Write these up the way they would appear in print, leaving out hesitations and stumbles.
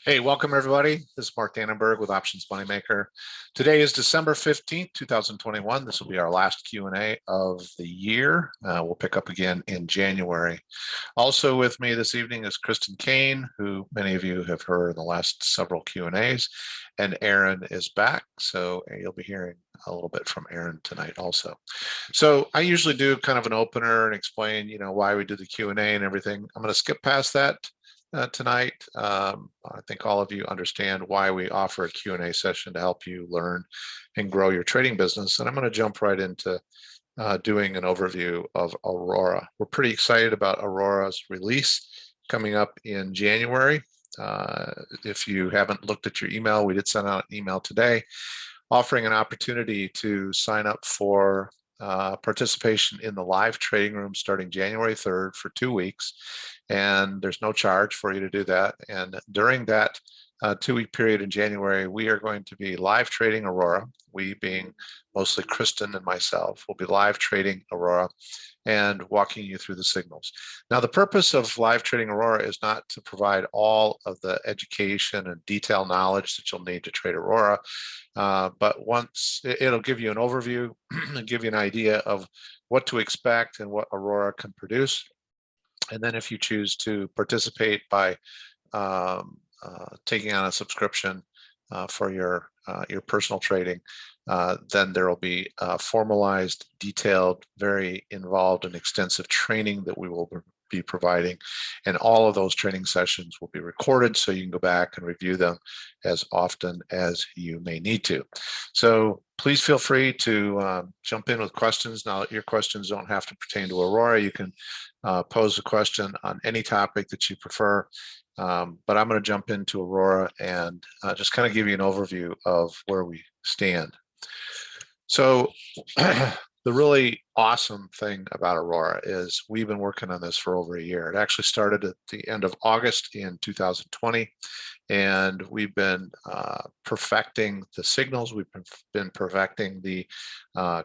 Hey, welcome everybody. This is Mark Dannenberg with Options Moneymaker. Today is December 15th, 2021. This will be our last Q&A of the year. We'll pick up again in January. Also with me this evening is Kristen Kane, who many of you have heard in the last several Q&As, and Aaron is back. So you'll be hearing a little bit from Aaron tonight also. So I usually do kind of an opener and explain, why we do the Q&A and everything. I'm going to skip past that tonight. I think all of you understand why we offer a Q&A session to help you learn and grow your trading business. And I'm going to jump right into doing an overview of Aurora. We're pretty excited about Aurora's release coming up in January. If you haven't looked at your email, we did send out an email today offering an opportunity to sign up for participation in the live trading room starting January 3rd for 2 weeks. And there's no charge for you to do that. And during that 2-week period in January, we are going to be live trading Aurora. We being mostly Kristen and myself will be live trading Aurora and walking you through the signals. Now, the purpose of live trading Aurora is not to provide all of the education and detailed knowledge that you'll need to trade Aurora, but once it'll give you an overview and give you an idea of what to expect and what Aurora can produce. And then if you choose to participate by taking on a subscription for your personal trading, then there will be formalized, detailed, very involved and extensive training that we will be providing. And all of those training sessions will be recorded so you can go back and review them as often as you may need to. So please feel free to jump in with questions. Now, your questions don't have to pertain to Aurora. You can pose a question on any topic that you prefer. But I'm going to jump into Aurora and just kind of give you an overview of where we stand. So the really awesome thing about Aurora is we've been working on this for over a year. It actually started at the end of August in 2020, and we've been perfecting the signals. We've been perfecting the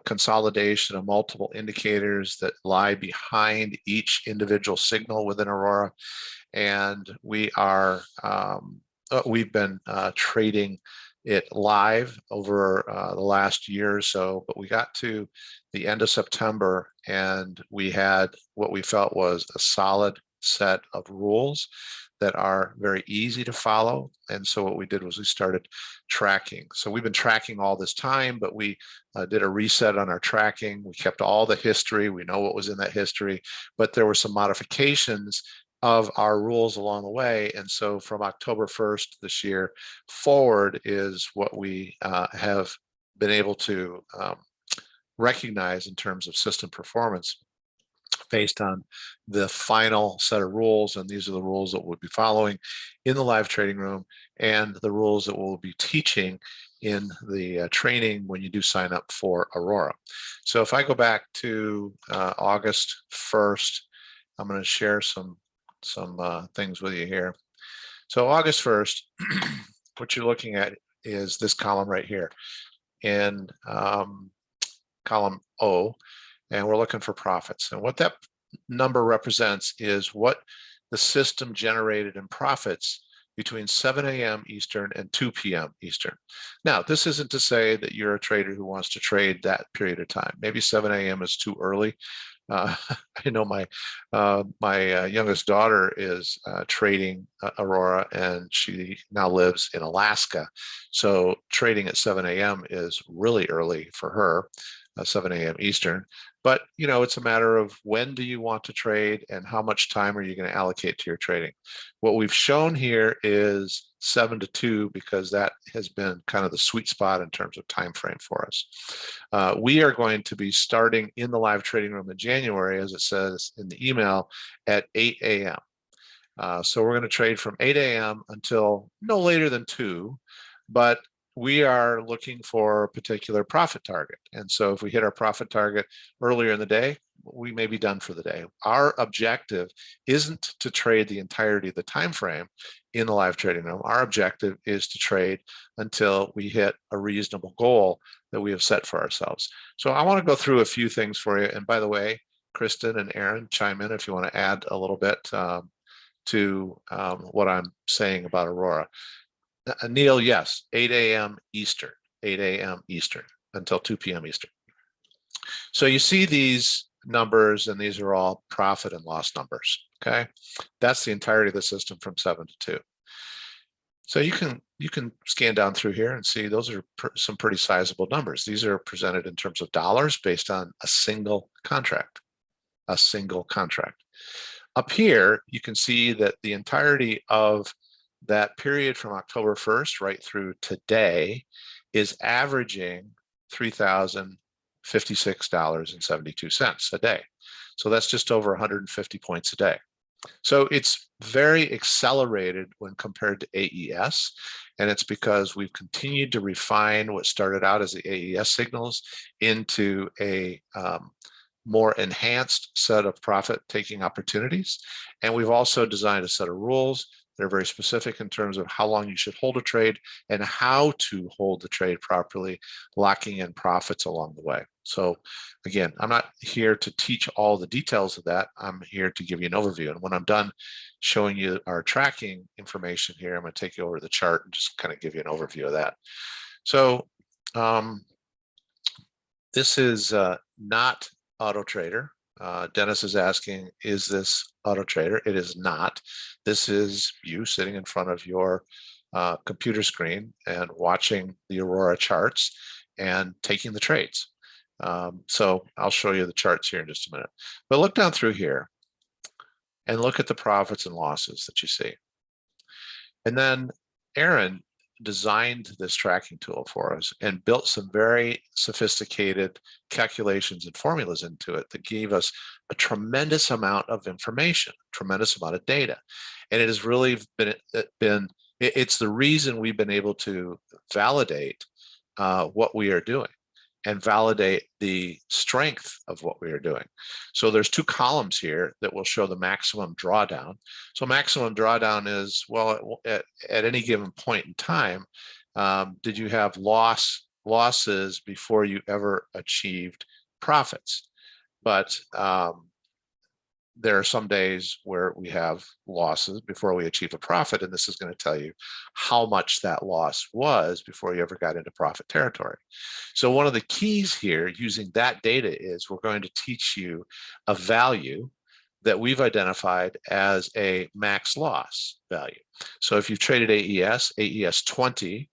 consolidation of multiple indicators that lie behind each individual signal within Aurora. And we've been trading it live over the last year or so, but we got to the end of September and we had what we felt was a solid set of rules that are very easy to follow. And so what we did was we started tracking. So we've been tracking all this time, but we did a reset on our tracking. We kept all the history. We know what was in that history, but there were some modifications of our rules along the way. And so from October 1st this year forward is what we have been able to recognize in terms of system performance based on the final set of rules. And these are the rules that we'll be following in the live trading room and the rules that we'll be teaching in the training when you do sign up for Aurora. So if I go back to August 1st, I'm going to share some things with you here. So August 1st, what you're looking at is this column right here in column O, and we're looking for profits. And what that number represents is what the system generated in profits between 7 a.m. Eastern and 2 p.m. Eastern. Now, this isn't to say that you're a trader who wants to trade that period of time. Maybe 7 a.m. is too early. I know my youngest daughter is trading Aurora, and she now lives in Alaska. So trading at 7 a.m. is really early for her, 7 a.m. Eastern. But, it's a matter of when do you want to trade and how much time are you going to allocate to your trading. What we've shown here is 7 to 2 because that has been kind of the sweet spot in terms of time frame for us. We are going to be starting in the live trading room in January, as it says in the email, at 8 a.m. So we're going to trade from 8 a.m. until no later than 2, but we are looking for a particular profit target. And so if we hit our profit target earlier in the day, we may be done for the day. Our objective isn't to trade the entirety of the time frame in the live trading room. Our objective is to trade until we hit a reasonable goal that we have set for ourselves. So I want to go through a few things for you. And by the way, Kristen and Aaron, chime in if you want to add a little bit to what I'm saying about Aurora. Neil, yes, 8 a.m. Eastern, 8 a.m. Eastern until 2 p.m. Eastern. So you see these numbers, and these are all profit and loss numbers, okay? That's the entirety of the system from 7 to 2. So you can scan down through here and see those are some pretty sizable numbers. These are presented in terms of dollars based on a single contract, a single contract. Up here, you can see that the entirety of that period from October 1st right through today is averaging $3,056.72 a day. So that's just over 150 points a day. So it's very accelerated when compared to AES, and it's because we've continued to refine what started out as the AES signals into a more enhanced set of profit-taking opportunities. And we've also designed a set of rules that are very specific in terms of how long you should hold a trade and how to hold the trade properly, locking in profits along the way. So again, I'm not here to teach all the details of that. I'm here to give you an overview. And when I'm done showing you our tracking information here, I'm going to take you over to the chart and just kind of give you an overview of that. So this is not Auto Trader. Dennis is asking, is this Auto Trader? It is not. This is you sitting in front of your computer screen and watching the Aurora charts and taking the trades. So I'll show you the charts here in just a minute. But look down through here and look at the profits and losses that you see. And then Aaron designed this tracking tool for us and built some very sophisticated calculations and formulas into it that gave us a tremendous amount of information, tremendous amount of data. And it has really it's the reason we've been able to validate what we are doing and validate the strength of what we are doing. So there's two columns here that will show the maximum drawdown. So maximum drawdown is, well, at any given point in time, did you have losses before you ever achieved profits? But there are some days where we have losses before we achieve a profit, and this is going to tell you how much that loss was before you ever got into profit territory. So one of the keys here using that data is we're going to teach you a value that we've identified as a max loss value. So if you've traded AES 20,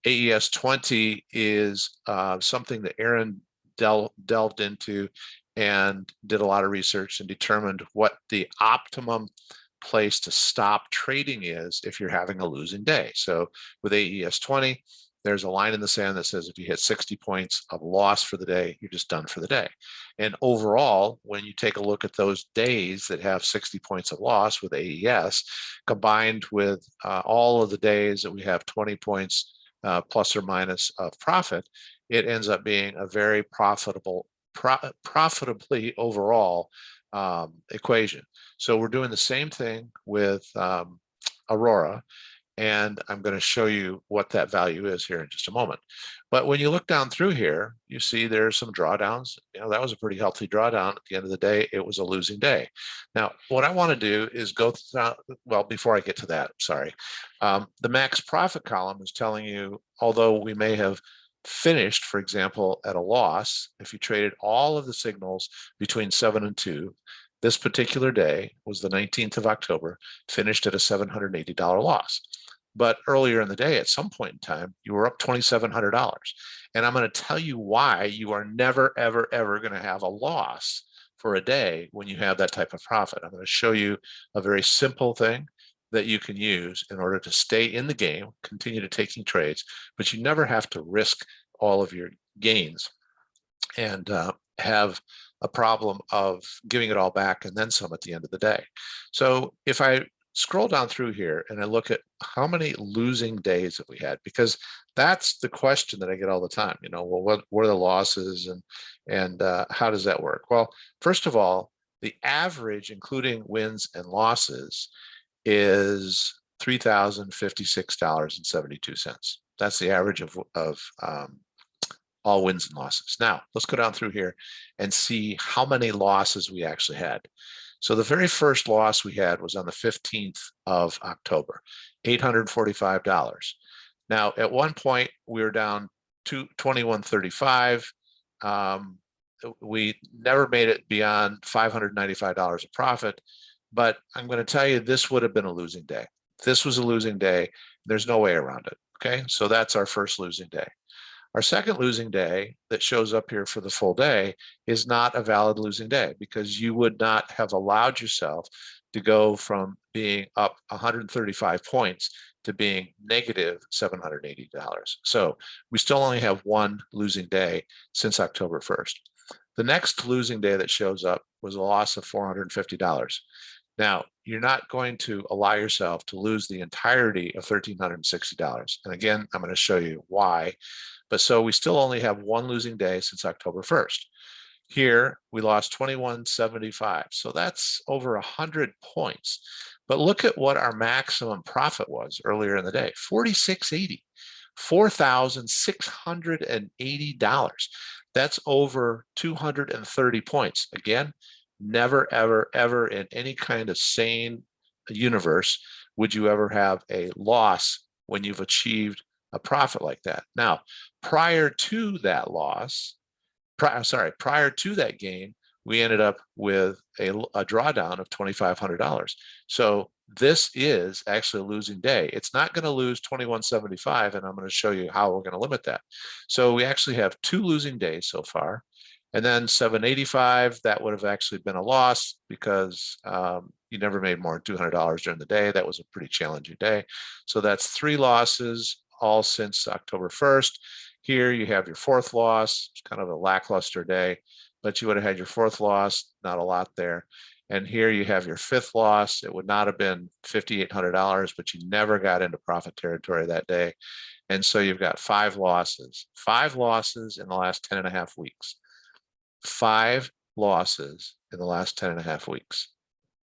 AES 20 is something that Aaron delved into and did a lot of research and determined what the optimum place to stop trading is if you're having a losing day. So with AES 20, there's a line in the sand that says if you hit 60 points of loss for the day, you're just done for the day. And overall, when you take a look at those days that have 60 points of loss with AES, combined with all of the days that we have 20 points plus or minus of profit, it ends up being a very profitably overall equation. So we're doing the same thing with Aurora, and I'm going to show you what that value is here in just a moment. But when you look down through here, you see there's some drawdowns. You know, that was a pretty healthy drawdown. At the end of the day, it was a losing day. Now, what I want to do is go through, well, before I get to that, sorry. The max profit column is telling you, although we may have finished, for example, at a loss, if you traded all of the signals between 7 and 2, this particular day was the 19th of October, finished at a $780 loss. But earlier in the day, at some point in time, you were up $2,700. And I'm going to tell you why you are never, ever, ever going to have a loss for a day when you have that type of profit. I'm going to show you a very simple thing that you can use in order to stay in the game, continue to taking trades, but you never have to risk all of your gains and have a problem of giving it all back and then some at the end of the day. So if I scroll down through here and I look at how many losing days that we had, because that's the question that I get all the time, you know, well, what are the losses and how does that work? Well, first of all, the average, including wins and losses, is $3,056.72. That's the average of all wins and losses. Now, let's go down through here and see how many losses we actually had. So the very first loss we had was on the 15th of October, $845. Now, at one point, we were down to 2135. We never made it beyond $595 of profit, but I'm going to tell you, this would have been a losing day. This was a losing day. There's no way around it. Okay, so that's our first losing day. Our second losing day that shows up here for the full day is not a valid losing day, because you would not have allowed yourself to go from being up 135 points to being negative $780. So we still only have one losing day since October 1st. The next losing day that shows up was a loss of $450. Now, you're not going to allow yourself to lose the entirety of $1,360. And again, I'm going to show you why. But so we still only have one losing day since October 1st. Here, we lost 2175. So that's over 100 points. But look at what our maximum profit was earlier in the day, 4680, $4,680. That's over 230 points. Again, never, ever, ever in any kind of sane universe would you ever have a loss when you've achieved a profit like that. Now, prior to that loss, prior to that gain, we ended up with a drawdown of $2,500. So this is actually a losing day. It's not going to lose 2175, and I'm going to show you how we're going to limit that. So we actually have two losing days so far. And then 785, that would have actually been a loss, because you never made more than $200 during the day. That was a pretty challenging day. So that's three losses, all since October 1st. Here you have your fourth loss. It's kind of a lackluster day, but you would have had your fourth loss, not a lot there. And here you have your fifth loss. It would not have been $5,800, but you never got into profit territory that day. And so you've got five losses in the last 10 and a half weeks. 5 losses in the last 10 and a half weeks.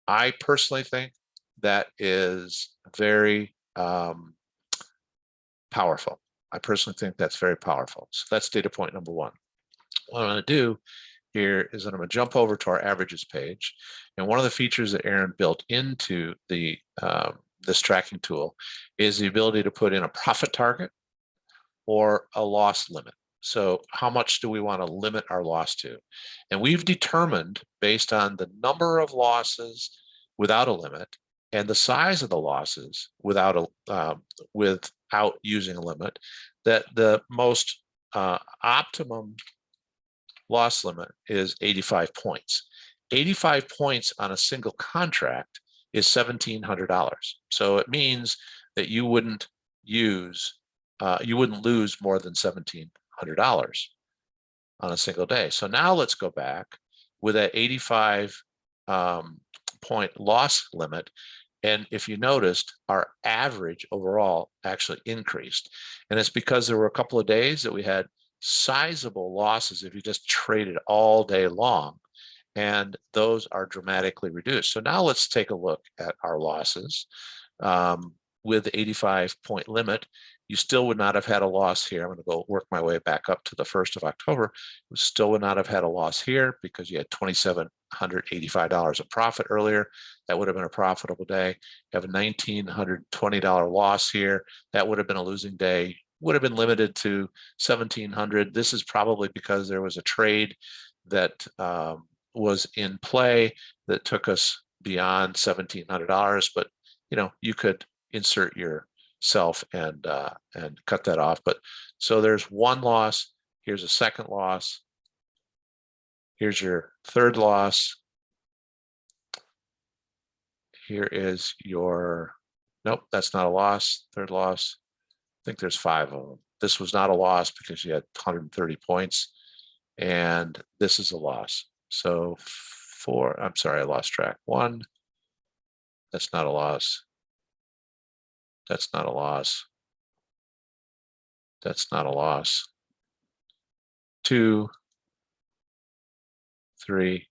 I personally think that is very powerful. I personally think that's very powerful. So that's data point number one. What I'm going to do here is that I'm going to jump over to our averages page. And one of the features that Aaron built into the this tracking tool is the ability to put in a profit target or a loss limit. So how much do we want to limit our loss to? And we've determined, based on the number of losses without a limit and the size of the losses without using a limit, that the most optimum loss limit is 85 points. 85 points on a single contract is $1,700. So it means that you wouldn't lose more than $1,700 on a single day. So now let's go back with that 85 point loss limit. And if you noticed, our average overall actually increased. And it's because there were a couple of days that we had sizable losses if you just traded all day long. And those are dramatically reduced. So now let's take a look at our losses. With the 85 point limit, you still would not have had a loss here. I'm going to go work my way back up to the 1st of October. You still would not have had a loss here because you had $2,785 of profit earlier. That would have been a profitable day. You have a $1,920 loss here. That would have been a losing day. Would have been limited to $1,700. This is probably because there was a trade that was in play that took us beyond $1,700. But you could insert yourself and cut that off. But so there's one loss. Here's a second loss. Here's your third loss. Here is your, nope, that's not a loss. Third loss. I think there's 5 of them. This was not a loss because you had 130 points. And this is a loss. So I'm sorry, I lost track. 1, that's not a loss. That's not a loss. That's not a loss. 2, 3,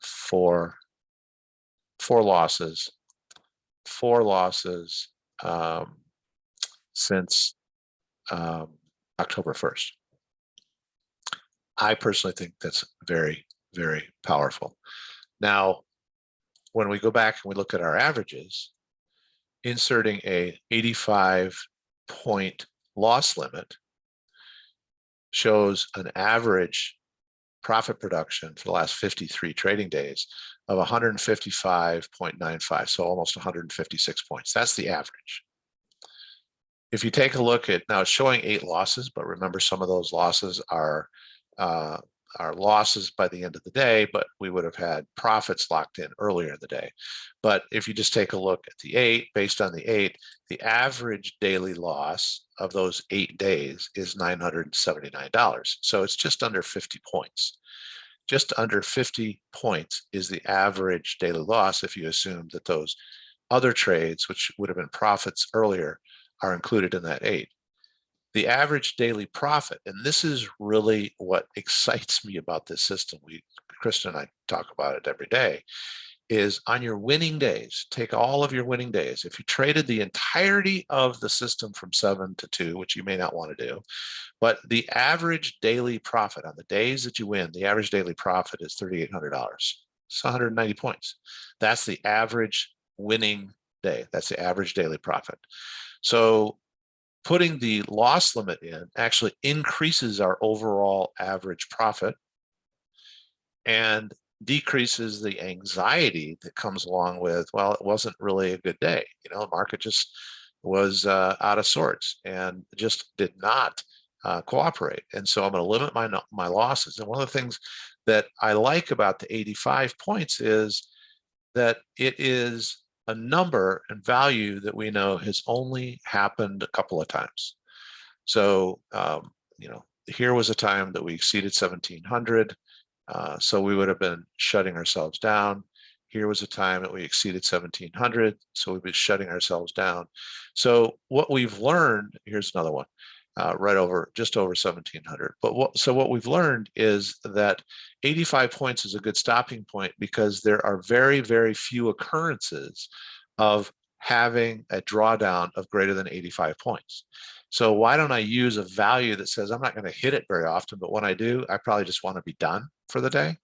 4. 4 losses. 4 losses since October 1st. I personally think that's very, very powerful. Now, when we go back and we look at our averages, inserting a 85-point loss limit shows an average profit production for the last 53 trading days of 155.95, so almost 156 points. That's the average. If you take a look at, now it's showing 8 losses, but remember some of those losses are losses by the end of the day, but we would have had profits locked in earlier in the day. But if you just take a look at the 8, based on the 8, the average daily loss of those 8 days is $979. So it's just under 50 points. Just under 50 points is the average daily loss if you assume that those other trades, which would have been profits earlier, are included in that 8. The average daily profit, and this is really what excites me about this system, Kristen and I talk about it every day, is on your winning days, take all of your winning days. If you traded the entirety of the system from 7 to 2, which you may not want to do, but the average daily profit on the days that you win, the average daily profit is $3,800. It's 190 points. That's the average winning day. That's the average daily profit. So putting the loss limit in actually increases our overall average profit and decreases the anxiety that comes along with, well, it wasn't really a good day. You know, the market just was out of sorts and just did not cooperate. And so I'm going to limit my losses. And one of the things that I like about the 85 points is that it is a number and value that we know has only happened a couple of times. So, you know, here was a time that we exceeded 1700. So we would have been shutting ourselves down. Here was a time that we exceeded 1700. So we've been shutting ourselves down. So what we've learned, here's another one, just over 1700. But what we've learned is that 85 points is a good stopping point because there are very, very few occurrences of having a drawdown of greater than 85 points. So why don't I use a value that says I'm not going to hit it very often, but when I do, I probably just want to be done for the day.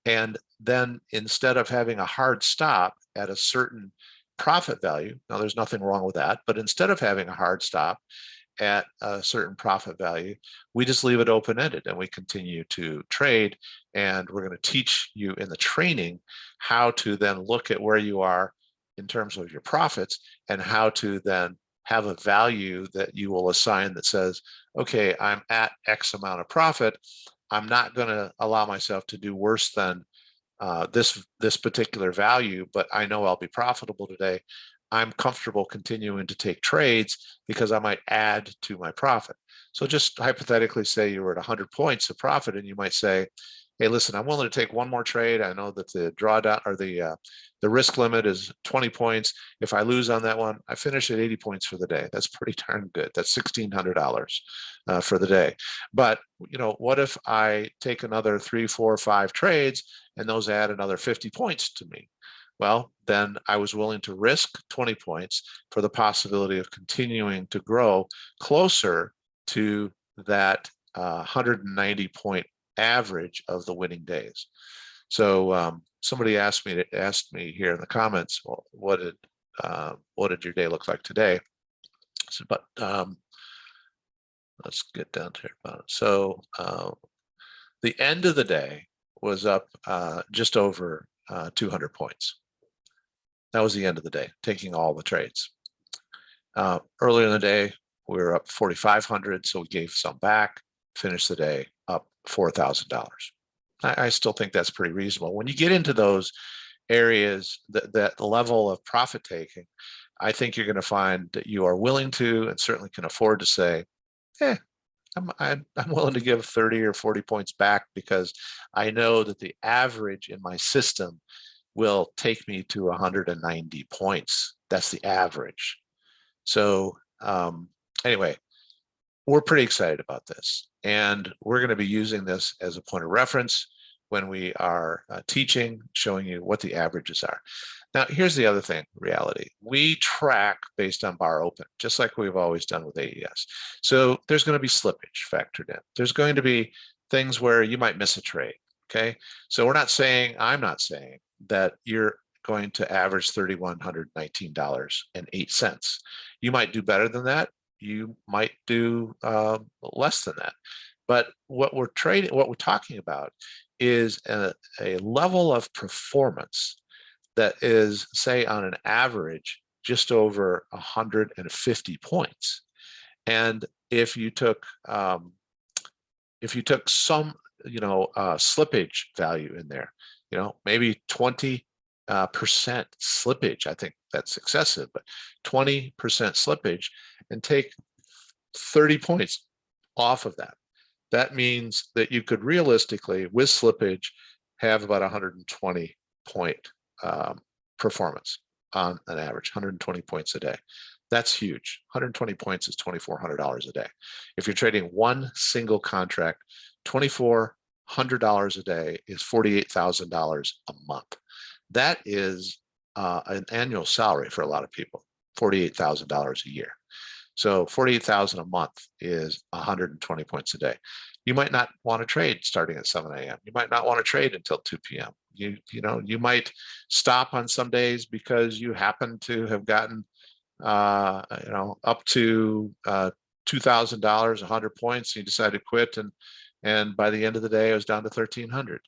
And then instead of having a hard stop at a certain profit value, now there's nothing wrong with that, but instead of having a hard stop at a certain profit value, we just leave it open-ended and we continue to trade. And we're going to teach you in the training how to then look at where you are in terms of your profits and how to then have a value that you will assign that says, okay, I'm at X amount of profit. I'm not going to allow myself to do worse than this particular value, but I know I'll be profitable today. I'm comfortable continuing to take trades because I might add to my profit. So just hypothetically say you were at 100 points of profit and you might say, hey, listen, I'm willing to take one more trade. I know that the drawdown or the risk limit is 20 points. If I lose on that one, I finish at 80 points for the day. That's pretty darn good. That's $1,600 for the day. But you know, what if I take another 3, 4, 5 trades and those add another 50 points to me? Well, then I was willing to risk 20 points for the possibility of continuing to grow closer to that 190 point average of the winning days. So somebody asked me here in the comments, well, what did your day look like today? So, but let's get down to it. So the end of the day was up just over 200 points. That was the end of the day, taking all the trades. Earlier in the day, we were up 4,500, so we gave some back, finished the day up $4,000. I still think that's pretty reasonable. When you get into those areas, that level of profit taking, I think you're going to find that you are willing to and certainly can afford to say, I'm willing to give 30 or 40 points back because I know that the average in my system will take me to 190 points. That's the average. So anyway, we're pretty excited about this. And we're going to be using this as a point of reference when we are teaching, showing you what the averages are. Now, here's the other thing, reality. We track based on bar open, just like we've always done with AES. So there's going to be slippage factored in. There's going to be things where you might miss a trade. Okay. So I'm not saying that you're going to average $3,119.08. You might do better than that. You might do less than that. But what we're talking about is a level of performance that is, say, on an average, just over 150 points. And if you took some, slippage value in there, maybe 20% slippage, I think that's excessive, but 20% slippage, and take 30 points off of that. That means that you could realistically, with slippage, have about 120 point performance on an average, 120 points a day. That's huge. 120 points is $2,400 a day. If you're trading one single contract, $2,400 a day is $48,000 a month. That is an annual salary for a lot of people, $48,000 a year. So 48,000 a month is 120 points a day. You might not want to trade starting at 7 a.m. You might not want to trade until 2 p.m. You might stop on some days because you happen to have gotten up to $2,000, 100 points. You decide to quit, and by the end of the day, it was down to 1,300.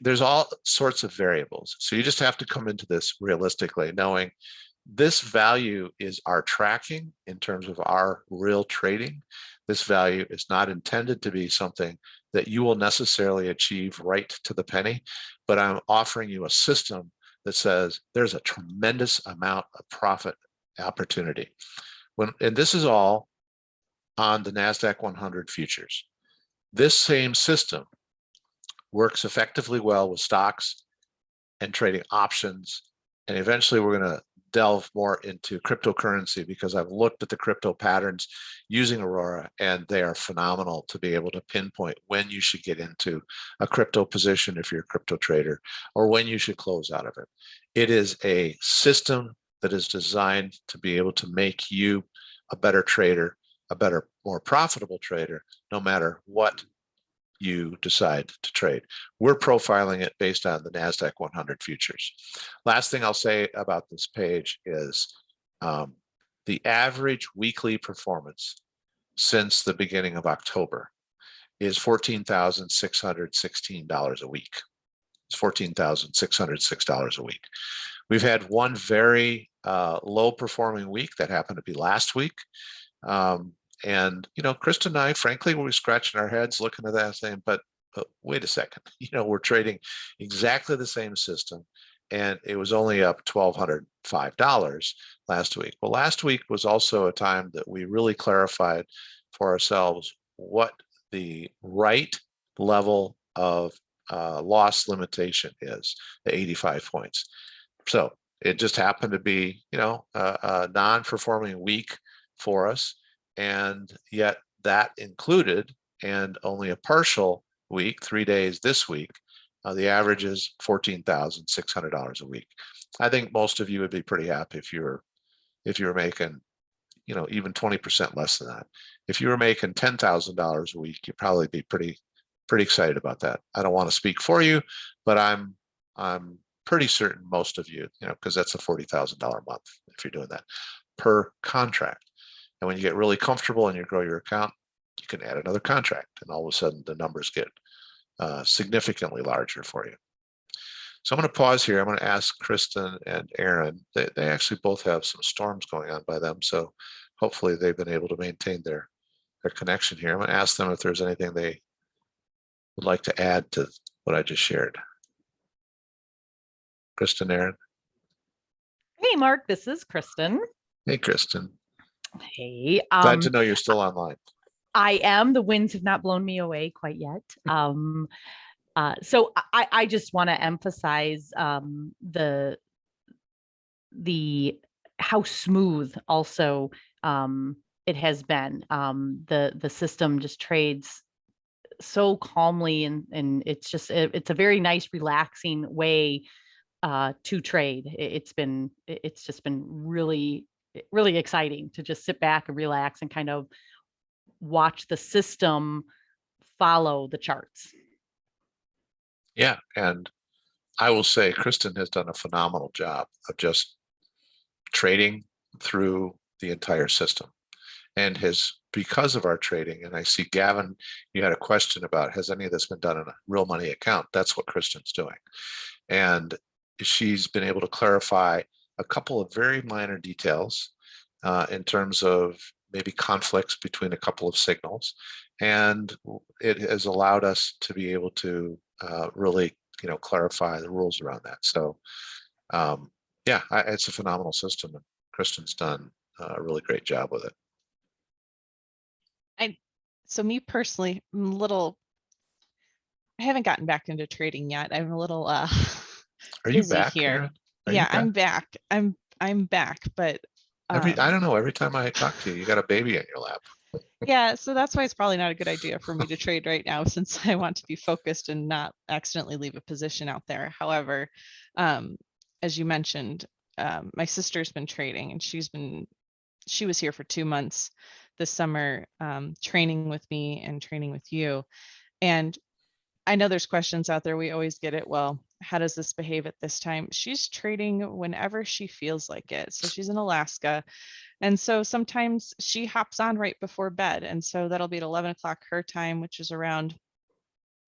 There's all sorts of variables. So you just have to come into this realistically, knowing this value is our tracking in terms of our real trading. This value is not intended to be something that you will necessarily achieve right to the penny, but I'm offering you a system that says there's a tremendous amount of profit opportunity. And this is all on the NASDAQ 100 futures. This same system works effectively well with stocks and trading options. And eventually we're going to delve more into cryptocurrency, because I've looked at the crypto patterns using Aurora, and they are phenomenal to be able to pinpoint when you should get into a crypto position if you're a crypto trader, or when you should close out of it. It is a system that is designed to be able to make you a better trader, a better, more profitable trader, no matter what you decide to trade. We're profiling it based on the NASDAQ 100 futures. Last thing I'll say about this page is the average weekly performance since the beginning of October is $14,616 a week. It's $14,606 a week. We've had one very low performing week that happened to be last week. And, Krista and I, frankly, we were scratching our heads looking at that saying, but wait a second, we're trading exactly the same system, and it was only up $1,205 last week. Well, last week was also a time that we really clarified for ourselves what the right level of loss limitation is, the 85 points. So it just happened to be, a non-performing week for us. And yet that included, and only a partial week, 3 days this week, the average is $14,600 a week. I think most of you would be pretty happy if you were making, even 20% less than that. If you were making $10,000 a week, you'd probably be pretty excited about that. I don't want to speak for you, but I'm pretty certain most of you, because that's a $40,000 a month if you're doing that per contract. And when you get really comfortable and you grow your account, you can add another contract, and all of a sudden the numbers get significantly larger for you. So I'm going to pause here. I'm going to ask Kristen and Aaron. They actually both have some storms going on by them, so hopefully they've been able to maintain their connection here. I'm going to ask them if there's anything they would like to add to what I just shared. Kristen, Aaron. Hey, Mark, this is Kristen. Hey, Kristen. Hey. Glad to know you're still online. I am. The winds have not blown me away quite yet. So I just want to emphasize the how smooth also it has been. The system just trades so calmly, and it's just it's a very nice, relaxing way to trade. It's just been really exciting to just sit back and relax and kind of watch the system follow the charts. Yeah, and I will say Kristen has done a phenomenal job of just trading through the entire system, and has, because of our trading. And I see Gavin, you had a question about, has any of this been done in a real money account? That's what Kristen's doing. And she's been able to clarify a couple of very minor details in terms of maybe conflicts between a couple of signals. And it has allowed us to be able to really, clarify the rules around that. So yeah, it's a phenomenal system, and Kristen's done a really great job with it. So me personally, I haven't gotten back into trading yet. I'm a little Are you busy back, here. Aaron? Are you Yeah, back? I'm back. I'm back, but I don't know. Every time I talk to you, you got a baby in your lap. yeah, so that's why it's probably not a good idea for me to trade right now, since I want to be focused and not accidentally leave a position out there. However, as you mentioned, my sister's been trading, and she was here for 2 months this summer, training with me and training with you. And I know there's questions out there. We always get it. Well, how does this behave at this time? She's trading whenever she feels like it. So she's in Alaska. And so sometimes she hops on right before bed. And so that'll be at 11 o'clock her time, which is around,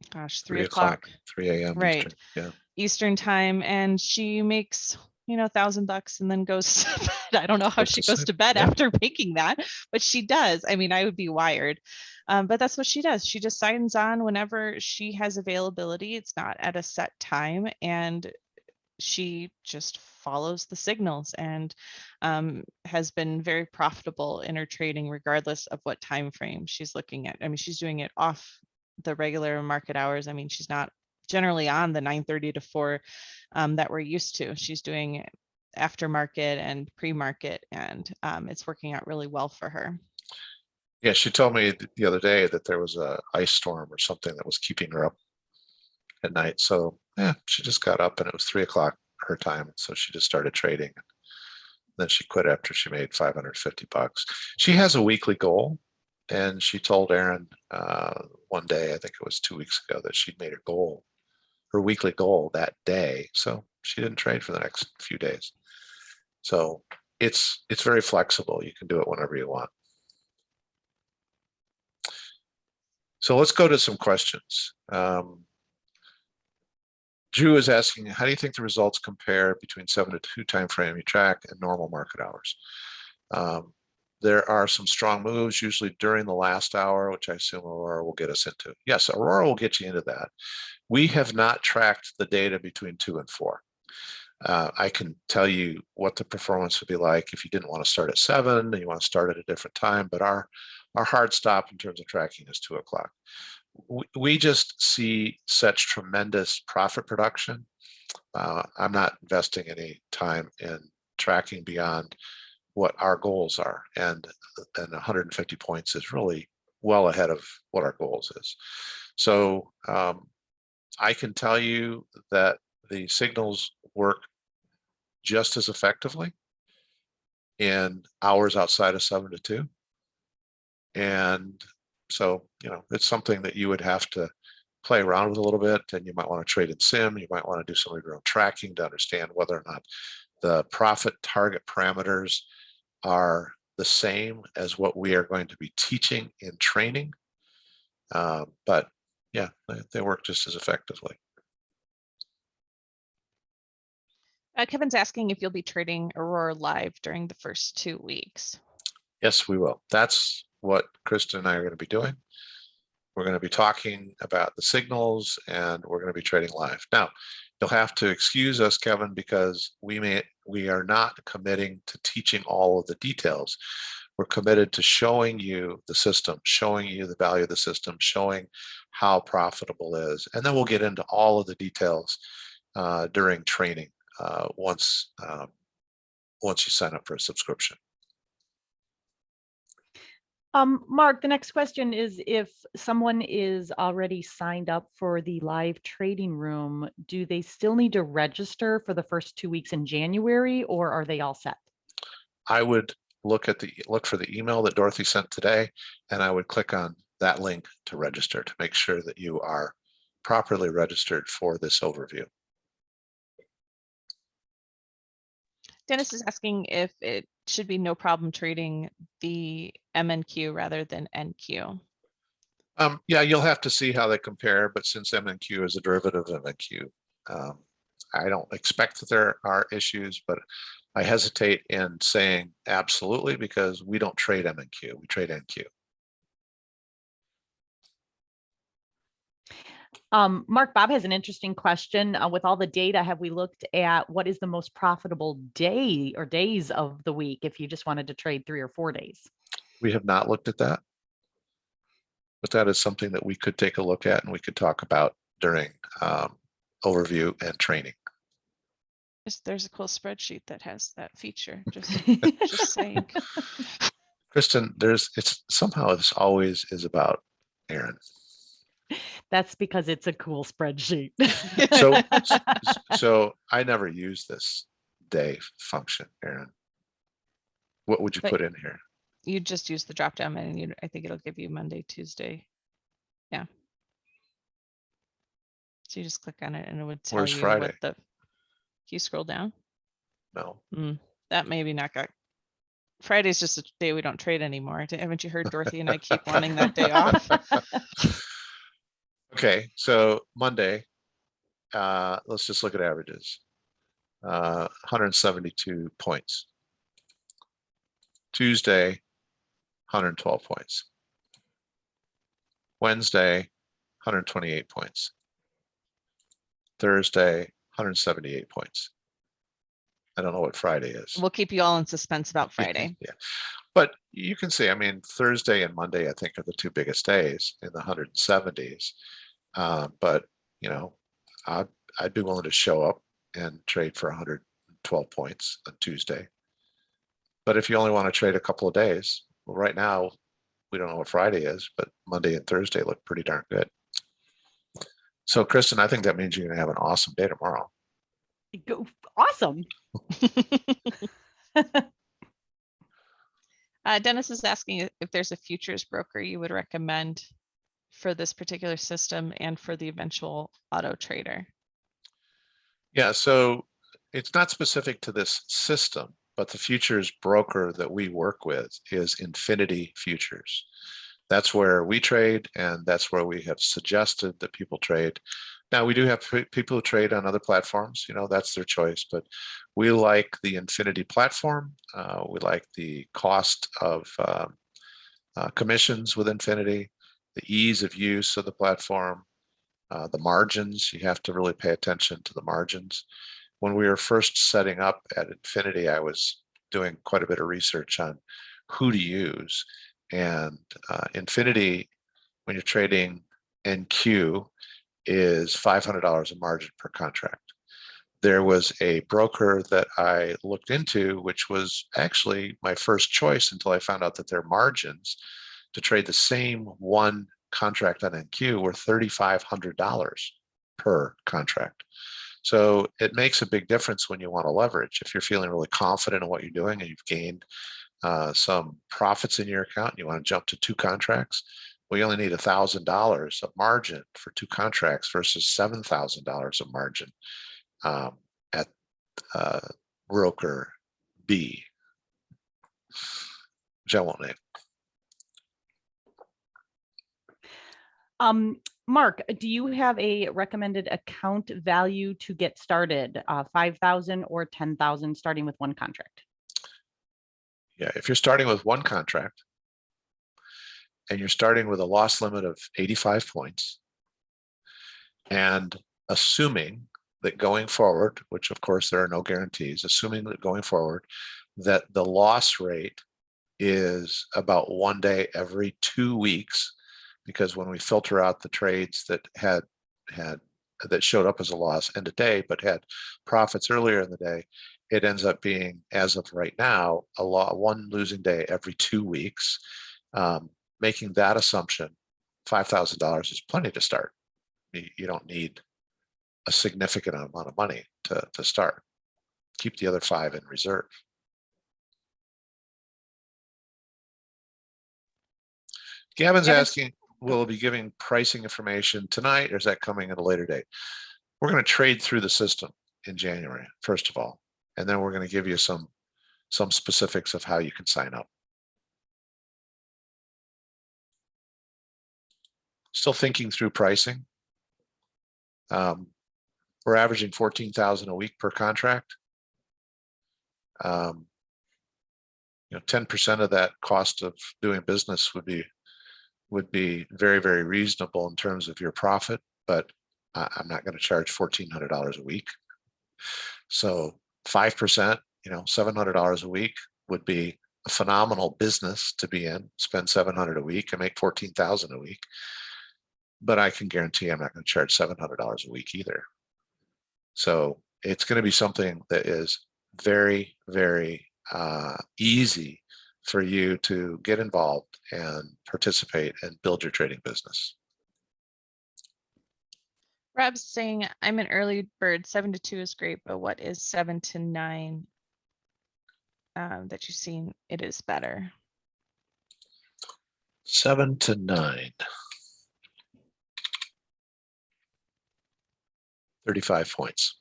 gosh, 3 o'clock. 3 a.m. Right. Eastern. Yeah. Eastern time. And she makes, $1,000 and then goes to bed. I don't know how Goes she to goes sleep. to bed Yeah. after making that, but she does. I mean, I would be wired. But that's what she does. She just signs on whenever she has availability. It's not at a set time. And she just follows the signals, and has been very profitable in her trading regardless of what time frame she's looking at. I mean, she's doing it off the regular market hours. I mean, she's not generally on the 9:30 to 4 that we're used to. She's doing aftermarket and pre-market, and it's working out really well for her. Yeah. She told me the other day that there was a ice storm or something that was keeping her up at night. So yeah, she just got up and it was 3 o'clock her time. So she just started trading. Then she quit after she made $550. She has a weekly goal, and she told Aaron one day, I think it was 2 weeks ago, that she'd made her weekly goal that day. So she didn't trade for the next few days. So it's very flexible. You can do it whenever you want. So let's go to some questions. Drew is asking, how do you think the results compare between 7 to 2 time frame you track and normal market hours? There are some strong moves usually during the last hour, which I assume Aurora will get us into. Yes, Aurora will get you into that. We have not tracked the data between 2 and 4. I can tell you what the performance would be like if you didn't want to start at 7 and you want to start at a different time, but our hard stop in terms of tracking is 2 o'clock. We just see such tremendous profit production. I'm not investing any time in tracking beyond what our goals are, and 150 points is really well ahead of what our goals is. So I can tell you that the signals work just as effectively in hours outside of 7 to 2. And so, it's something that you would have to play around with a little bit, and you might want to trade in sim. You might want to do some of your own tracking to understand whether or not the profit target parameters are the same as what we are going to be teaching in training. But yeah, they work just as effectively. Kevin's asking if you'll be trading Aurora live during the first 2 weeks. Yes, we will. That's what Kristen and I are going to be doing. We're going to be talking about the signals, and we're going to be trading live. Now, you'll have to excuse us, Kevin, because we are not committing to teaching all of the details. We're committed to showing you the system, showing you the value of the system, showing how profitable it is. And then we'll get into all of the details during training once you sign up for a subscription. Mark, the next question is, if someone is already signed up for the live trading room, do they still need to register for the first 2 weeks in January, or are they all set? I would look for the email that Dorothy sent today, and I would click on that link to register to make sure that you are properly registered for this overview. Dennis is asking if it should be no problem trading the MNQ rather than NQ. Yeah, you'll have to see how they compare, but since MNQ is a derivative of MNQ, I don't expect that there are issues, but I hesitate in saying absolutely because we don't trade MNQ, we trade NQ. Mark, Bob has an interesting question. With all the data, have we looked at what is the most profitable day or days of the week if you just wanted to trade 3 or 4 days? We have not looked at that, but that is something that we could take a look at and we could talk about during overview and training. There's a cool spreadsheet that has that feature. Just saying. Kristen, it's somehow this always is about Aaron. That's because it's a cool spreadsheet. So I never use this day function, Aaron. What would you put in here? You just use the drop down menu. I think it'll give you Monday, Tuesday. Yeah. So you just click on it and it would tell Where's you Friday? what the. Can you scroll down? No. That maybe not got. Friday's just a day we don't trade anymore. Haven't you heard Dorothy and I keep wanting that day off? Okay, so Monday, let's just look at averages. 172 points. Tuesday, 112 points. Wednesday, 128 points. Thursday, 178 points. I don't know what Friday is. We'll keep you all in suspense about Friday. Yeah, but you can see, I mean, Thursday and Monday, I think, are the 2 biggest days in the 170s. But, you know, I'd be willing to show up and trade for 112 points on Tuesday. But if you only want to trade a couple of days, well, right now, we don't know what Friday is, but Monday and Thursday look pretty darn good. So, Kristen, I think that means you're going to have an awesome day tomorrow. Awesome. Dennis is asking if there's a futures broker you would recommend for this particular system and for the eventual auto trader. Yeah, so it's not specific to this system, but the futures broker that we work with is Infinity Futures. That's where we trade, and that's where we have suggested that people trade. Now, we do have people who trade on other platforms, you know, that's their choice, but we like the Infinity platform. We like the cost of commissions with Infinity, the ease of use of the platform, the margins. You have to really pay attention to the margins. When we were first setting up at Infinity, I was doing quite a bit of research on who to use. And Infinity, when you're trading NQ, is $500 a margin per contract. There was a broker that I looked into, which was actually my first choice until I found out that their margins to trade the same one contract on NQ were $3,500 per contract. So it makes a big difference when you want to leverage. If you're feeling really confident in what you're doing and you've gained some profits in your account and you want to jump to 2 contracts, well, you only need $1,000 of margin for 2 contracts versus $7,000 of margin at broker B, which I won't name. Mark, do you have a recommended account value to get started? 5,000 or 10,000 starting with 1 contract? Yeah, if you're starting with 1 contract and you're starting with a loss limit of 85 points and assuming that going forward, which of course there are no guarantees, assuming that going forward that the loss rate is about 1 day every 2 weeks, because when we filter out the trades that that showed up as a loss end of day but had profits earlier in the day, it ends up being, as of right now, 1 losing day every 2 weeks. Making that assumption, $5,000 is plenty to start. You don't need a significant amount of money to start. Keep the other 5 in reserve. Gavin's asking, we'll be giving pricing information tonight, or is that coming at a later date? We're going to trade through the system in January, first of all, and then we're going to give you some specifics of how you can sign up. Still thinking through pricing. We're averaging 14,000 a week per contract. 10% of that cost of doing business would be very, very reasonable in terms of your profit, but I'm not going to charge $1,400 a week. So 5%, $700 a week would be a phenomenal business to be in. Spend $700 a week and make $14,000 a week. But I can guarantee I'm not going to charge $700 a week either. So it's going to be something that is very, very easy for you to get involved and participate and build your trading business. Rob's saying, I'm an early bird. 7 to 2 is great, but what is 7 to 9 that you've seen? It is better. 7 to 9. 35 points.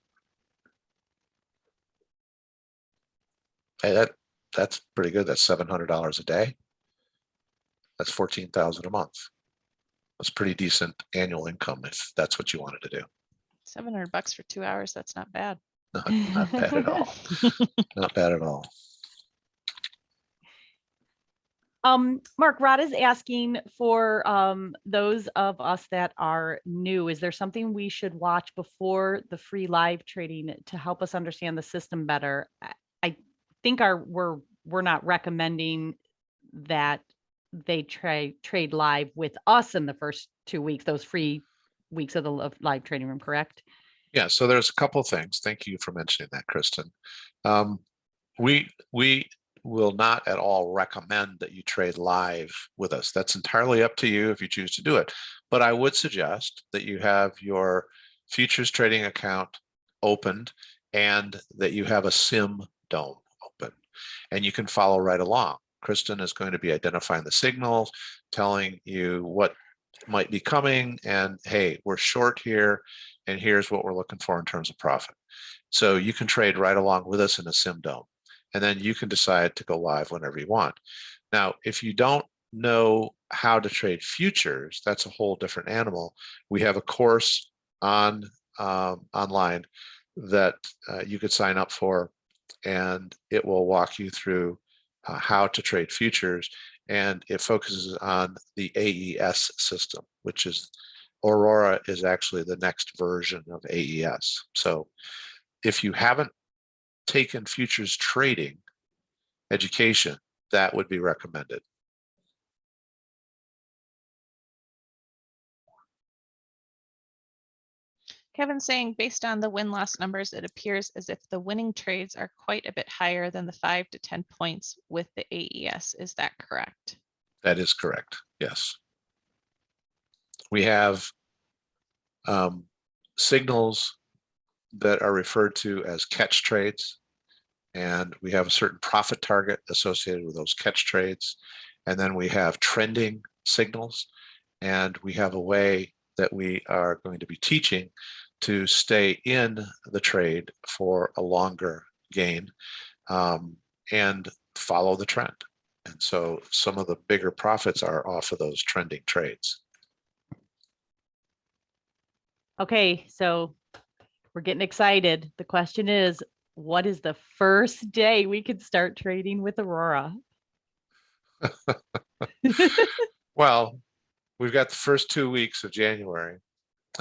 Hey, that's pretty good. That's $700 a day. That's $14,000 a month. That's pretty decent annual income if that's what you wanted to do. $700 for 2 hours. That's not bad. Not bad at all. Not bad at all. Mark, Rod is asking for those of us that are new, is there something we should watch before the free live trading to help us understand the system better? I think we're not recommending that they trade live with us in the first 2 weeks, those free weeks of the live trading room, correct? Yeah, so there's a couple of things. Thank you for mentioning that, Kristen. We will not at all recommend that you trade live with us. That's entirely up to you if you choose to do it. But I would suggest that you have your futures trading account opened and that you have a sim dome open and you can follow right along. Kristen is going to be identifying the signals, telling you what might be coming, and hey, we're short here and here's what we're looking for in terms of profit. So you can trade right along with us in a sim dome, and then you can decide to go live whenever you want. Now, if you don't know how to trade futures, that's a whole different animal. We have a course on online that you could sign up for, and it will walk you through how to trade futures, and it focuses on the AES system, which is Aurora is actually the next version of AES. So if you haven't taken futures trading education, that would be recommended. Kevin's saying, based on the win-loss numbers, it appears as if the winning trades are quite a bit higher than the 5 to 10 points with the AES. Is that correct? That is correct, yes. We have signals that are referred to as catch trades, and we have a certain profit target associated with those catch trades. And then we have trending signals, and we have a way that we are going to be teaching to stay in the trade for a longer gain and follow the trend. And so some of the bigger profits are off of those trending trades. Okay, so we're getting excited. The question is, what is the first day we could start trading with Aurora? Well, we've got the first 2 weeks of January,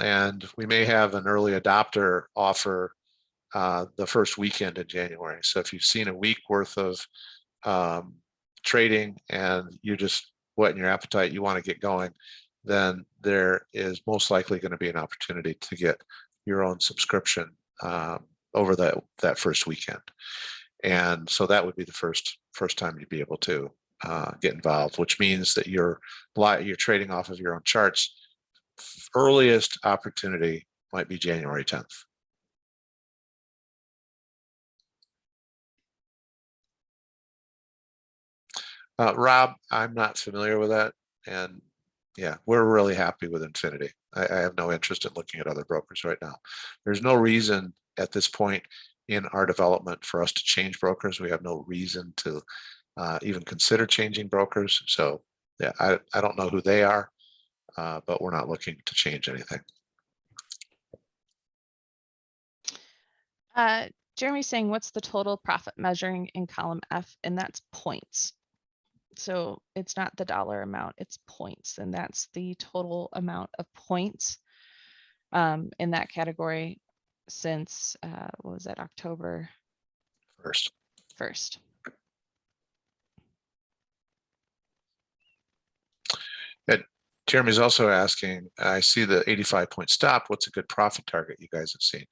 and we may have an early adopter offer the first weekend in January. So if you've seen a week worth of trading and you're just whetting your appetite, you want to get going, then there is most likely going to be an opportunity to get your own subscription over that first weekend. And so that would be the first time you'd be able to get involved, which means that you're trading off of your own charts. Earliest opportunity might be January 10th. Rob, I'm not familiar with that, and Yeah, we're really happy with Infinity. I have no interest in looking at other brokers right now. There's no reason at this point in our development for us to change brokers. We have no reason to even consider changing brokers. So yeah, I don't know who they are, but we're not looking to change anything. Jeremy's saying, what's the total profit measuring in column F? And that's points. So it's not the dollar amount, it's points. And that's the total amount of points in that category since, what was that, October First. 1st. And Jeremy's also asking, I see the 85-point stop. What's a good profit target you guys have seen?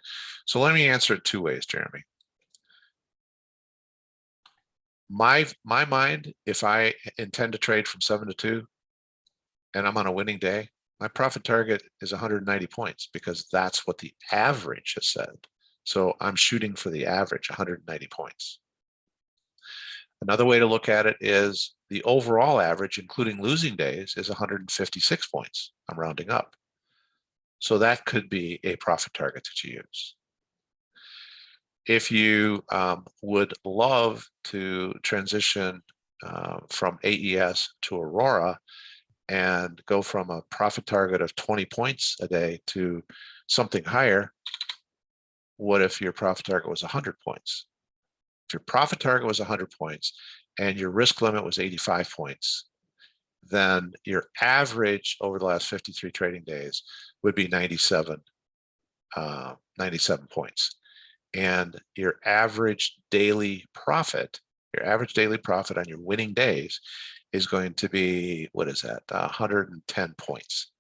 So let me answer it two ways, Jeremy. My mind, if I intend to trade from 7 to 2 and I'm on a winning day, my profit target is 190 points because that's what the average has said. So I'm shooting for the average, 190 points. Another way to look at it is the overall average, including losing days, is 156 points. I'm rounding up. So that could be a profit target that you use. If you would love to transition from AES to Aurora and go from a profit target of 20 points a day to something higher, what if your profit target was 100 points? If your profit target was 100 points and your risk limit was 85 points, then your average over the last 53 trading days would be 97 points. And your average daily profit on your winning days is going to be, what is that, 110 points.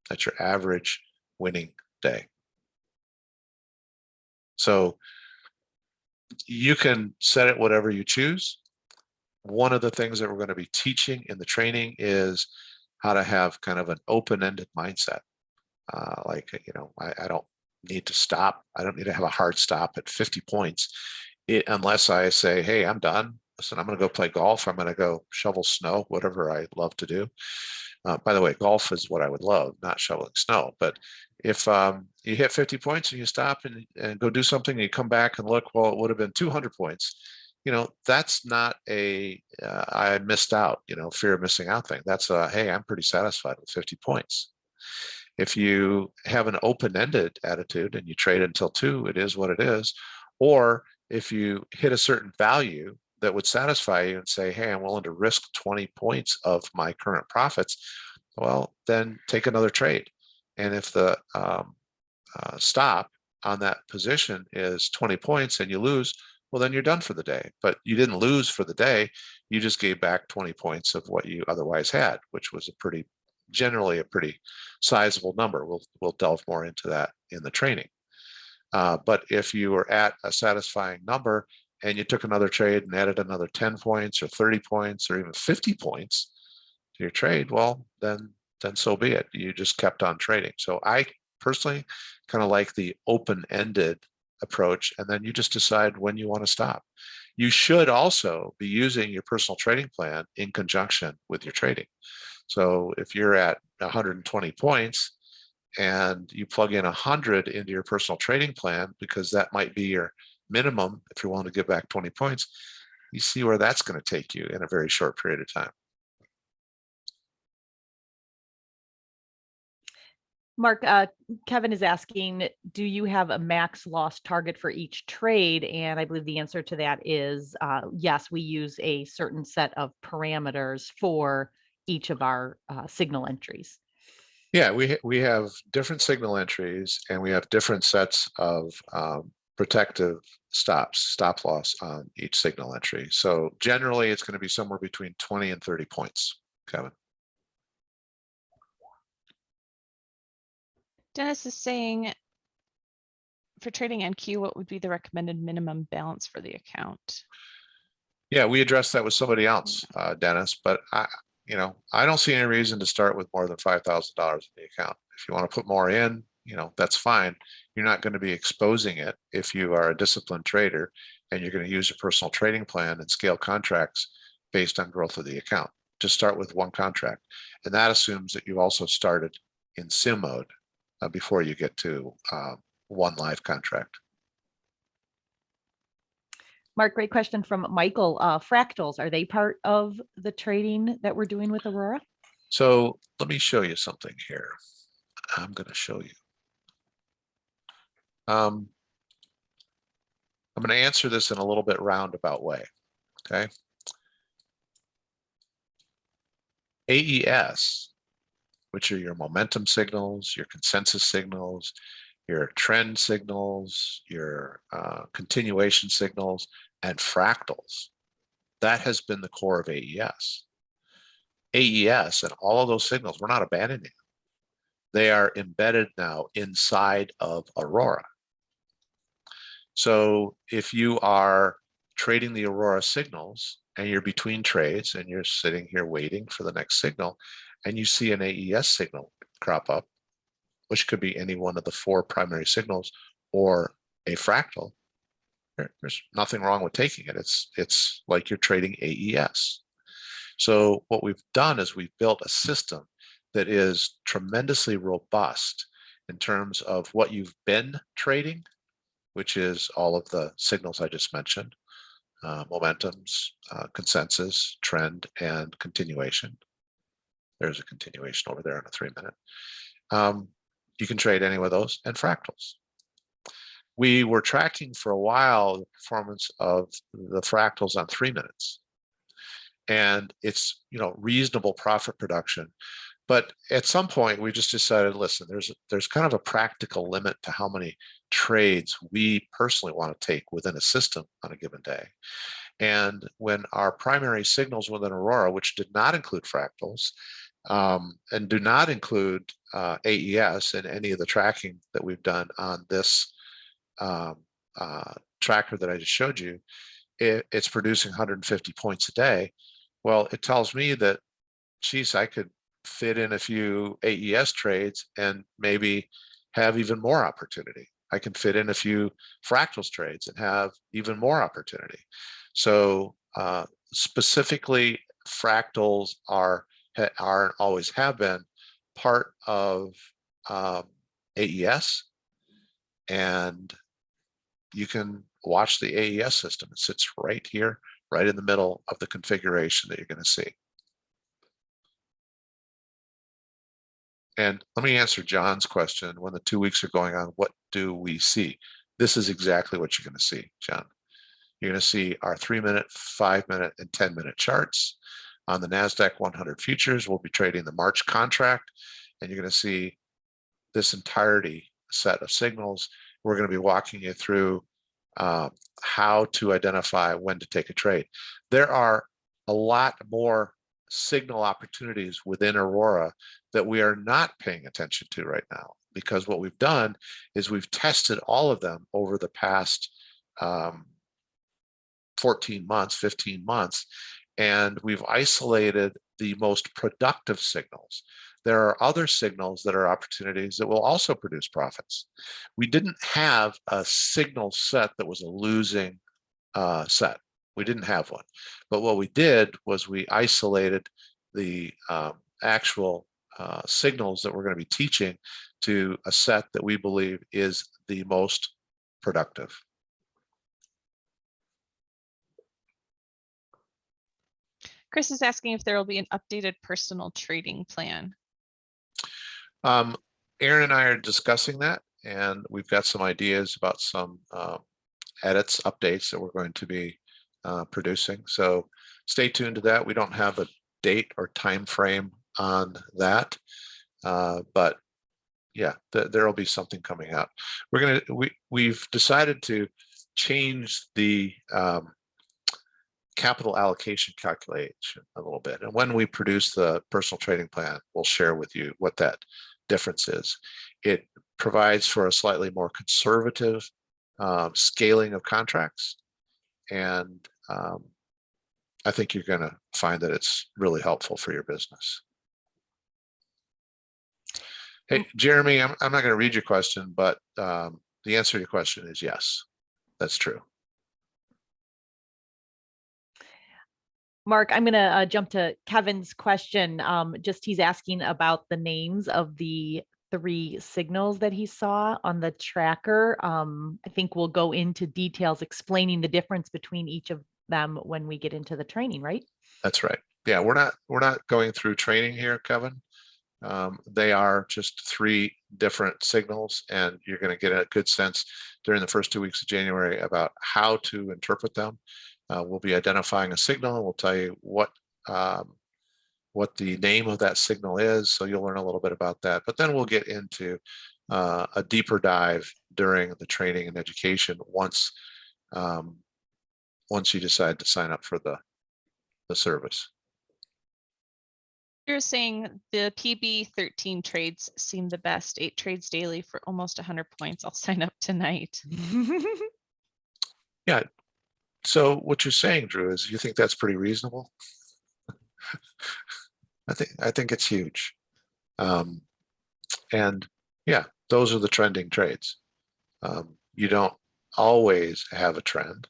That's your average winning day. So you can set it whatever you choose. One of the things that we're going to be teaching in the training is how to have kind of an open-ended mindset. I don't need to stop. I don't need to have a hard stop at 50 points unless I say, hey, I'm done. Listen, I'm going to go play golf. I'm going to go shovel snow, whatever I love to do. By the way, golf is what I would love, not shoveling snow. But if you hit 50 points and you stop and go do something and you come back and look, well, it would have been 200 points. That's not I missed out, fear of missing out thing. That's hey, I'm pretty satisfied with 50 points. If you have an open-ended attitude and you trade until 2, it is what it is. Or if you hit a certain value that would satisfy you and say, hey, I'm willing to risk 20 points of my current profits, well, then take another trade. And if the stop on that position is 20 points and you lose, well, then you're done for the day. But you didn't lose for the day. You just gave back 20 points of what you otherwise had, which was generally a pretty sizable number. We'll delve more into that in the training. But if you were at a satisfying number and you took another trade and added another 10 points or 30 points or even 50 points to your trade, well, then so be it. You just kept on trading. So I personally kind of like the open-ended approach, and then you just decide when you want to stop. You should also be using your personal trading plan in conjunction with your trading. So if you're at 120 points and you plug in 100 into your personal trading plan, because that might be your minimum if you're willing to give back 20 points, you see where that's going to take you in a very short period of time. Mark, Kevin is asking, do you have a max loss target for each trade? And I believe the answer to that is yes, we use a certain set of parameters for each of our signal entries. Yeah, we have different signal entries and we have different sets of protective stop loss on each signal entry. So generally it's going to be somewhere between 20 and 30 points, Kevin. Dennis is saying, for trading NQ, what would be the recommended minimum balance for the account? Yeah, we addressed that with somebody else, Dennis, but I don't see any reason to start with more than $5,000 in the account. If you want to put more in, that's fine. You're not going to be exposing it if you are a disciplined trader and you're going to use a personal trading plan and scale contracts based on growth of the account. just start with one contract. And that assumes that you've also started in sim mode before you get to one live contract. Mark, great question from Michael. Fractals, are they part of the trading that we're doing with Aurora? So let me show you something here. I'm going to show you. I'm going to answer this in a little bit roundabout way. Okay. AES, which are your momentum signals, your consensus signals, your trend signals, your continuation signals, and fractals. That has been the core of AES. AES and all of those signals, we're not abandoning them. They are embedded now inside of Aurora. So if you are trading the Aurora signals and you're between trades and you're sitting here waiting for the next signal and you see an AES signal crop up, which could be any one of the 4 primary signals or a fractal, there's nothing wrong with taking it. It's like you're trading AES. So what we've done is we've built a system that is tremendously robust in terms of what you've been trading, which is all of the signals I just mentioned, momentums, consensus, trend, and continuation. There's a continuation over there in a 3-minute. You can trade any of those, and fractals. We were tracking for a while the performance of the fractals on 3 minutes. And it's, reasonable profit production. But at some point, we just decided, listen, there's kind of a practical limit to how many trades we personally want to take within a system on a given day. And when our primary signals within Aurora, which did not include fractals, and do not include AES in any of the tracking that we've done on this tracker that I just showed you, it's producing 150 points a day. Well, it tells me that, geez, I could fit in a few AES trades and maybe have even more opportunity. I can fit in a few fractals trades and have even more opportunity. So specifically, fractals are and always have been part of AES, and you can watch the AES system. It sits right here, right in the middle of the configuration that you're going to see. And let me answer John's question. When the 2 weeks are going on, what do we see? This is exactly what you're going to see, John. You're going to see our 3-minute, 5-minute, and 10-minute charts. On the NASDAQ 100 futures, we'll be trading the March contract, and you're going to see this entirety set of signals. We're going to be walking you through how to identify when to take a trade. There are a lot more signal opportunities within Aurora that we are not paying attention to right now, because what we've done is we've tested all of them over the past 14 months, 15 months, and we've isolated the most productive signals. There are other signals that are opportunities that will also produce profits. We didn't have a signal set that was a losing set. We didn't have one. But what we did was we isolated the actual signals that we're going to be teaching to a set that we believe is the most productive. Chris is asking if there will be an updated personal trading plan. Aaron and I are discussing that, and we've got some ideas about some edits, updates that we're going to be producing. So stay tuned to that. We don't have a date or time frame on that, but yeah, there will be something coming out. We've decided to change the capital allocation calculation a little bit, and when we produce the personal trading plan, we'll share with you what that difference is. It provides for a slightly more conservative scaling of contracts, and I think you're going to find that it's really helpful for your business. Hey, Jeremy, I'm not going to read your question, but the answer to your question is yes, that's true. Mark, I'm going to jump to Kevin's question. Just he's asking about the names of the 3 signals that he saw on the tracker. I think we'll go into details explaining the difference between each of them when we get into the training, right? That's right. Yeah, we're not going through training here, Kevin. They are just 3 different signals, and you're going to get a good sense during the first 2 weeks of January about how to interpret them. We'll be identifying a signal, and we'll tell you what the name of that signal is, so you'll learn a little bit about that. But then we'll get into a deeper dive during the training and education once you decide to sign up for the service. You're saying the PB13 trades seem the best. 8 trades daily for almost 100 points. I'll sign up tonight. Yeah. So what you're saying, Drew, is you think that's pretty reasonable? I think it's huge. And yeah, those are the trending trades. You don't always have a trend.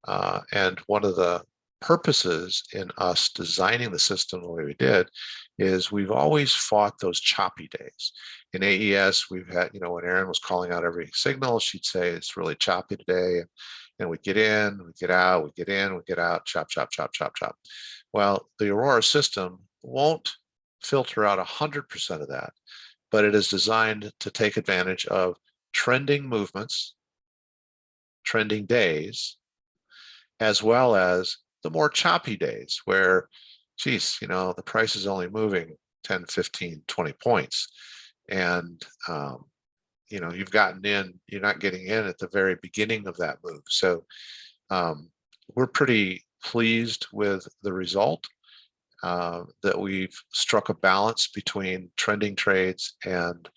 And one of the purposes in us designing the system the way we did is we've always fought those choppy days. In AES, we've had, when Erin was calling out every signal, she'd say it's really choppy today. And we get in, we get out, we get in, we get out, chop, chop, chop, chop, chop. Well, the Aurora system won't filter out 100% of that, but it is designed to take advantage of trending movements, trending days, as well as the more choppy days where, geez, the price is only moving 10, 15, 20 points. And, you've gotten in, you're not getting in at the very beginning of that move. So we're pretty pleased with the result, that we've struck a balance between trending trades and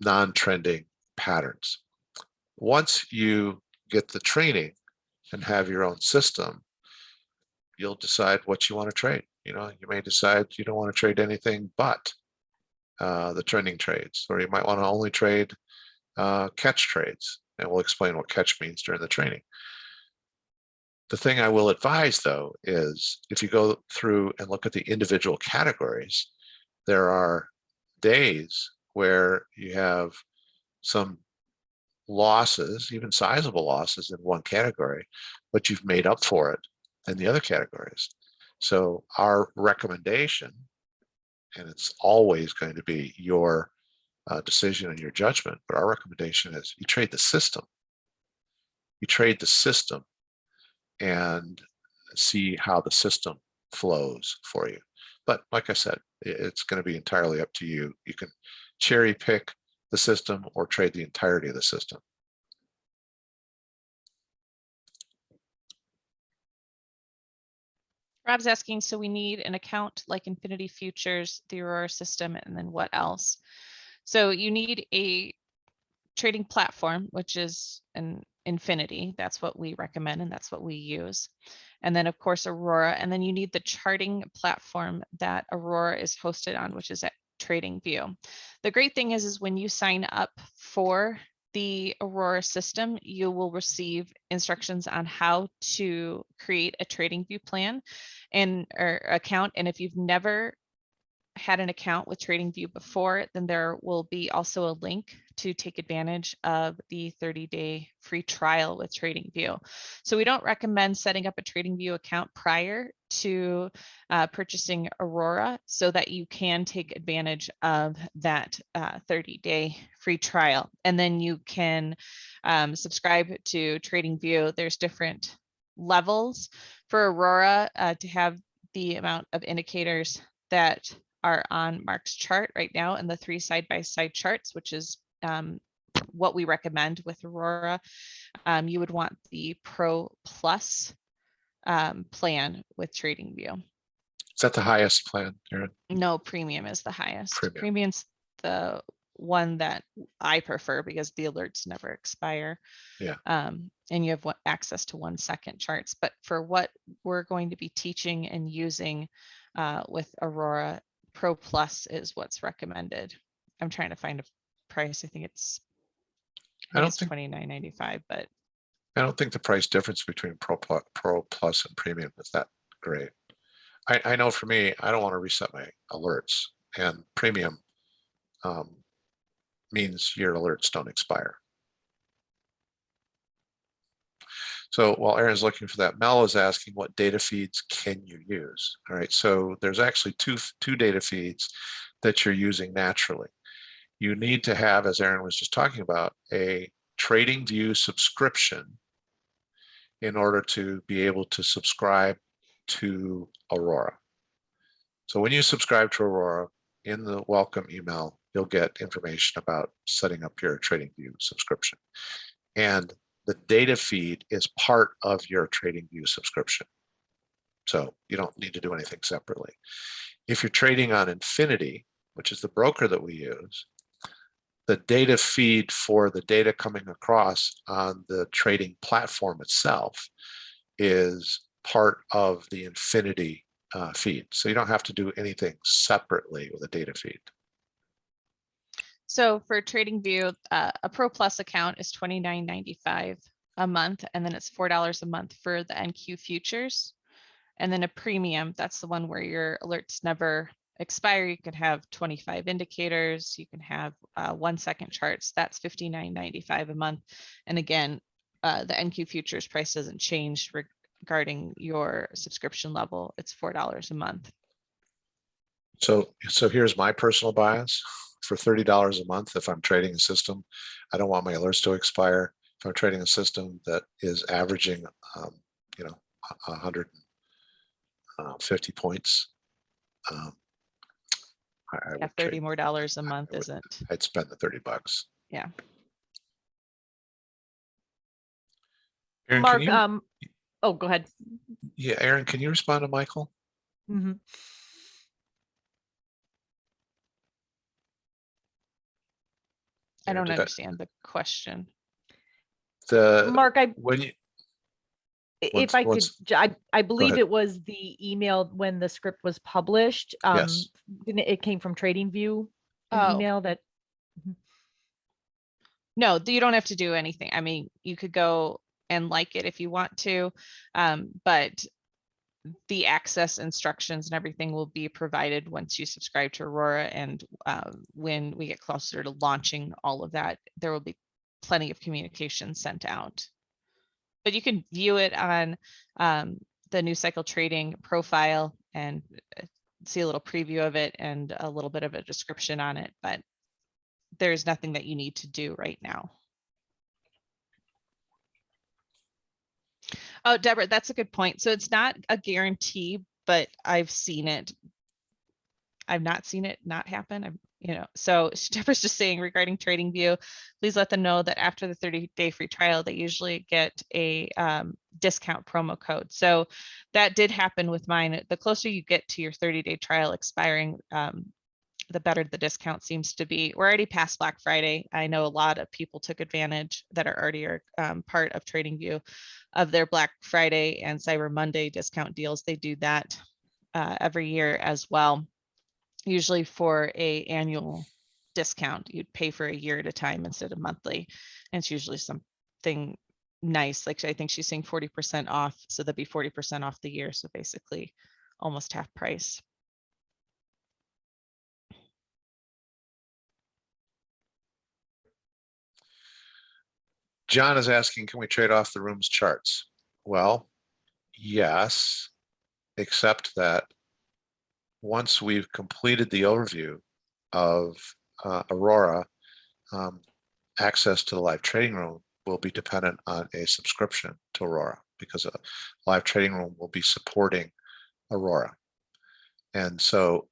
non-trending patterns. Once you get the training and have your own system, you'll decide what you want to trade. You may decide you don't want to trade anything but the trending trades, or you might want to only trade catch trades, and we'll explain what catch means during the training. The thing I will advise, though, is if you go through and look at the individual categories, there are days where you have some losses, even sizable losses in one category, but you've made up for it in the other categories. So our recommendation, and it's always going to be your decision and your judgment, but our recommendation is you trade the system. You trade the system and see how the system flows for you. But like I said, it's going to be entirely up to you. You can cherry pick the system or trade the entirety of the system. Rob's asking, so we need an account like Infinity Futures, the Aurora system, and then what else? So you need a trading platform, which is an Infinity. That's what we recommend, and that's what we use. And then of course, Aurora, and then you need the charting platform that Aurora is hosted on, which is at TradingView. The great thing is when you sign up for the Aurora system, you will receive instructions on how to create a TradingView plan or account. And if you've never had an account with TradingView before, then there will be also a link to take advantage of the 30-day free trial with TradingView. So we don't recommend setting up a TradingView account prior to purchasing Aurora, so that you can take advantage of that 30-day free trial. And then you can subscribe to TradingView. There's different levels for Aurora to have the amount of indicators that are on Mark's chart right now, and the 3 side-by-side charts, which is what we recommend with Aurora. You would want the Pro Plus plan with TradingView. Is that the highest plan, Erin? No, Premium is the highest. Premium. Premium's the one that I prefer because the alerts never expire. Yeah. And you have access to 1-second charts. But for what we're going to be teaching and using with Aurora, Pro Plus is what's recommended. I'm trying to find a price. I think it's $29.95, but I don't think the price difference between Pro Plus and Premium is that great. I know for me, I don't want to reset my alerts, and Premium means your alerts don't expire. So while Aaron's looking for that, Mel is asking what data feeds can you use? All right, so there's actually two data feeds that you're using naturally. You need to have, as Aaron was just talking about, a TradingView subscription in order to be able to subscribe to Aurora. So when you subscribe to Aurora, in the welcome email, you'll get information about setting up your TradingView subscription. And the data feed is part of your TradingView subscription. So you don't need to do anything separately. If you're trading on Infinity, which is the broker that we use, the data feed for the data coming across on the trading platform itself is part of the Infinity feed. So you don't have to do anything separately with a data feed. So for TradingView, a Pro Plus account is $29.95 a month, and then it's $4 a month for the NQ futures. And then a premium, that's the one where your alerts never expire. You can have 25 indicators, you can have 1 second charts. That's $59.95 a month. And again, the NQ futures price doesn't change regarding your subscription level. It's $4 a month. So here's my personal bias. For $30 a month, if I'm trading a system, I don't want my alerts to expire. If I'm trading a system that is averaging, 150 points, I Yeah, would $30 more a month would, isn't. I'd spend the $30. Yeah. Aaron, Mark, can you, oh, go ahead. yeah, Aaron, can you respond to Michael? Mm-hmm. I don't understand the question. Mark, I believe it was the email when the script was published. Yes. It came from TradingView, an email that. No, you don't have to do anything. I mean, you could go and like it if you want to, but the access instructions and everything will be provided once you subscribe to Aurora. And when we get closer to launching all of that, there will be plenty of communication sent out. But you can view it on the New Cycle Trading profile and see a little preview of it and a little bit of a description on it, but there's nothing that you need to do right now. Oh, Deborah, that's a good point. So it's not a guarantee, but I've seen it. I've not seen it not happen. So Deborah's just saying regarding TradingView, please let them know that after the 30-day free trial, they usually get a discount promo code. So that did happen with mine. The closer you get to your 30-day trial expiring, the better the discount seems to be. We're already past Black Friday. I know a lot of people took advantage that are already part of TradingView of their Black Friday and Cyber Monday discount deals. They do that every year as well, usually for an annual discount. You'd pay for a year at a time instead of monthly. And it's usually something nice. Like I think she's saying 40% off. So that'd be 40% off the year. So basically almost half price. John is asking, can we trade off the room's charts? Well, yes, except that once we've completed the overview of Aurora, access to the live trading room will be dependent on a subscription to Aurora, because a live trading room will be supporting Aurora. And so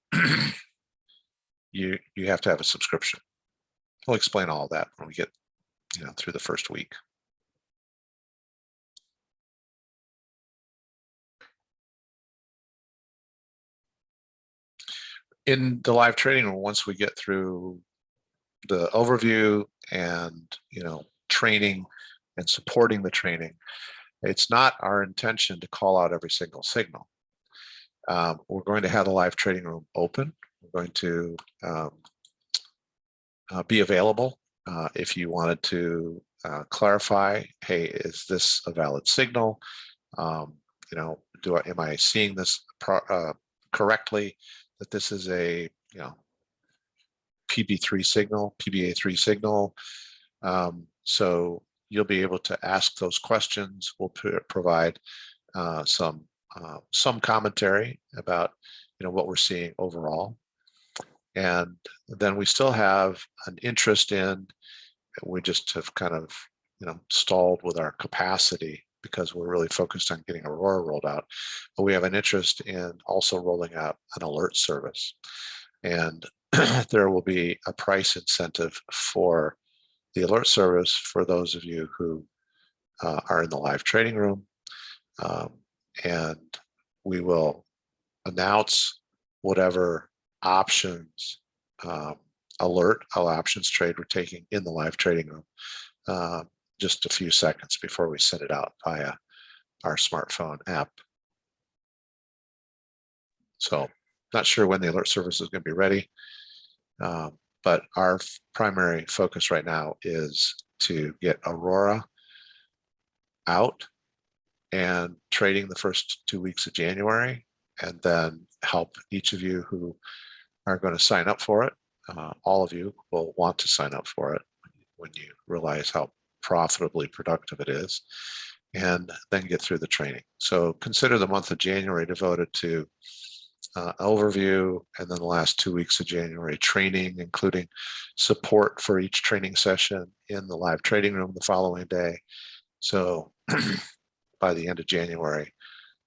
you have to have a subscription. We'll explain all of that when we get through the first week. In the live trading room, once we get through the overview and training and supporting the training, it's not our intention to call out every single signal. We're going to have the live trading room open. We're going to be available if you wanted to clarify, hey, is this a valid signal? You know, am I seeing this correctly? That this is a PB3 signal, PBA3 signal. So you'll be able to ask those questions. We'll provide some commentary about what we're seeing overall. And then we still have an interest in, we just have kind of stalled with our capacity because we're really focused on getting Aurora rolled out. But we have an interest in also rolling out an alert service. And there will be a price incentive for the alert service for those of you who are in the live trading room. And we will announce whatever options, alert options trade we're taking in the live trading room just a few seconds before we send it out via our smartphone app. So not sure when the alert service is going to be ready, but our primary focus right now is to get Aurora out and trading the first 2 weeks of January, and then help each of you who are going to sign up for it. All of you will want to sign up for it when you realize how profitably productive it is, and then get through the training. So consider the month of January devoted to overview, and then the last 2 weeks of January training, including support for each training session in the live trading room the following day. So by the end of January,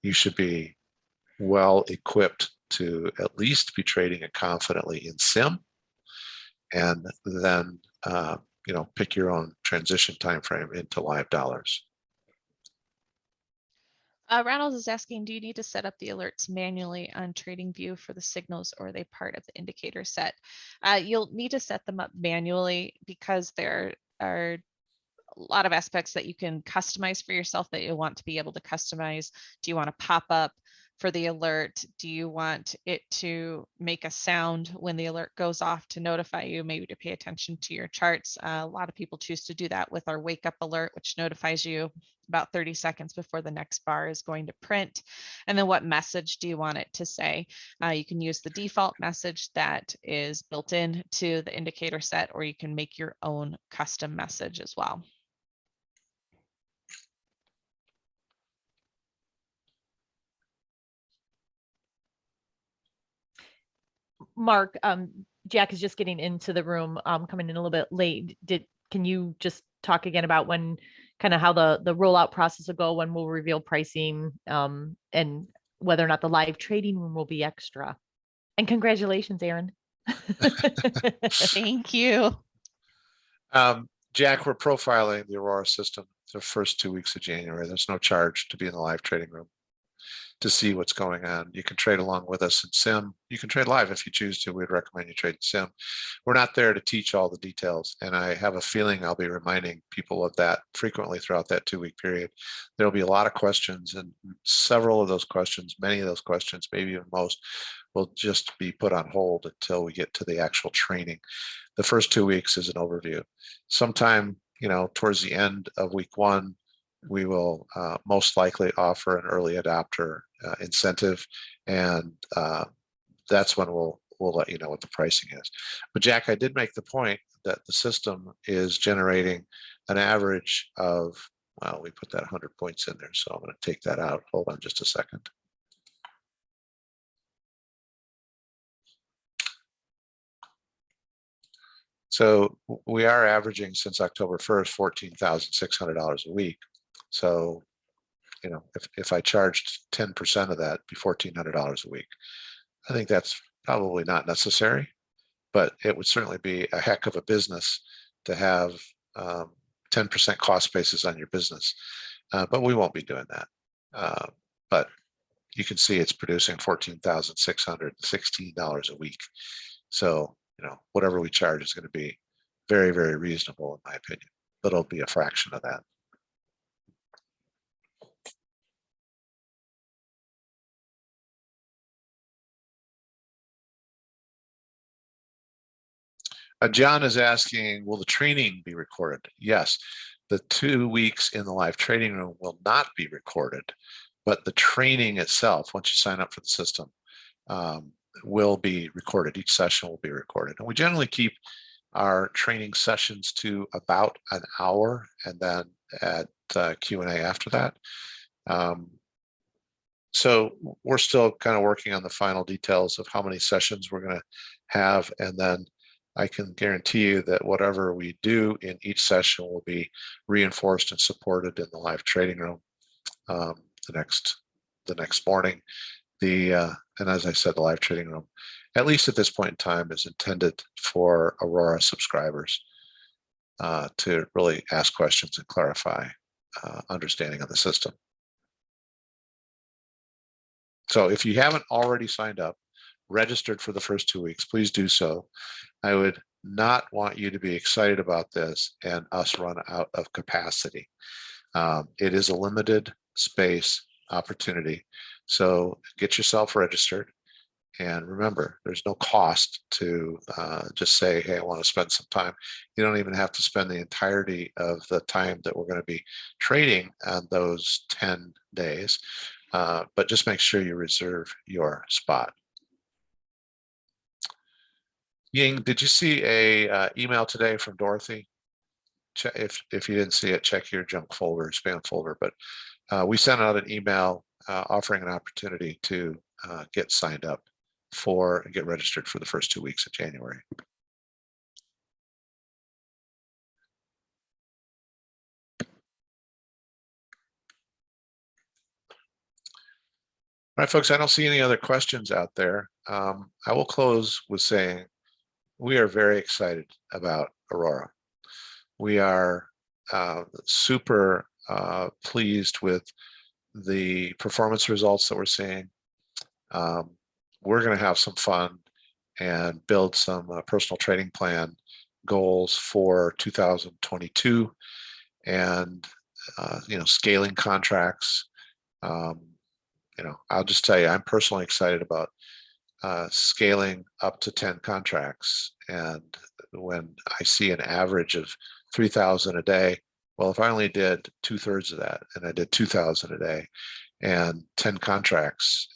you should be well equipped to at least be trading it confidently in sim, and then pick your own transition time frame into live dollars. Ronald is asking, do you need to set up the alerts manually on TradingView for the signals, or are they part of the indicator set? You'll need to set them up manually because there are a lot of aspects that you can customize for yourself that you want to be able to customize. Do you want to pop up for the alert? Do you want it to make a sound when the alert goes off to notify you, maybe to pay attention to your charts? A lot of people choose to do that with our wake up alert, which notifies you about 30 seconds before the next bar is going to print. And then what message do you want it to say? You can use the default message that is built in to the indicator set, or you can make your own custom message as well. Mark, Jack is just getting into the room, coming in a little bit late. Can you just talk again about when, kind of how the rollout process will go, when we'll reveal pricing, and whether or not the live trading room will be extra? And congratulations, Aaron. Thank you. Jack, we're profiling the Aurora system the first 2 weeks of January. There's no charge to be in the live trading room to see what's going on. You can trade along with us in sim. You can trade live if you choose to. We'd recommend you trade in sim. We're not there to teach all the details, and I have a feeling I'll be reminding people of that frequently throughout that 2-week period. There'll be a lot of questions, and several of those questions, many of those questions, maybe even most, will just be put on hold until we get to the actual training. The first 2 weeks is an overview. Sometime, towards the end of week 1, we will most likely offer an early adopter incentive, and that's when we'll let you know what the pricing is. But Jack, I did make the point that the system is generating an average of, well, we put that 100 points in there, so I'm going to take that out. Hold on just a second. So we are averaging since October 1st, $14,600 a week. So, if I charged 10% of that, it'd be $1,400 a week. I think that's probably not necessary, but it would certainly be a heck of a business to have 10% cost basis on your business. But we won't be doing that. But you can see it's producing $14,616 a week. So, whatever we charge is going to be very, very reasonable, in my opinion, but it'll be a fraction of that. John is asking, will the training be recorded? Yes. The 2 weeks in the live trading room will not be recorded, but the training itself, once you sign up for the system, will be recorded. Each session will be recorded. And we generally keep our training sessions to about an hour, and then at Q&A after that. So we're still kind of working on the final details of how many sessions we're going to have, and then I can guarantee you that whatever we do in each session will be reinforced and supported in the live trading room the next morning. And as I said, the live trading room, at least at this point in time, is intended for Aurora subscribers to really ask questions and clarify understanding of the system. So if you haven't already signed up, registered for the first 2 weeks, please do so. I would not want you to be excited about this and us run out of capacity. It is a limited space opportunity. So get yourself registered. And remember, there's no cost to just say, hey, I want to spend some time. You don't even have to spend the entirety of the time that we're going to be trading on those 10 days. But just make sure you reserve your spot. Ying, did you see a email today from Dorothy? If you didn't see it, check your junk folder, spam folder. But we sent out an email offering an opportunity to get signed up for and get registered for the first 2 weeks of January. All right, folks, I don't see any other questions out there. I will close with saying we are very excited about Aurora. We are super pleased with the performance results that we're seeing. We're going to have some fun and build some personal trading plan goals for 2022, and scaling contracts. I'll just tell you, I'm personally excited about scaling up to 10 contracts. And when I see an average of 3,000 a day, well, if I only did 2/3 of that, and I did 2,000 a day and 10 contracts,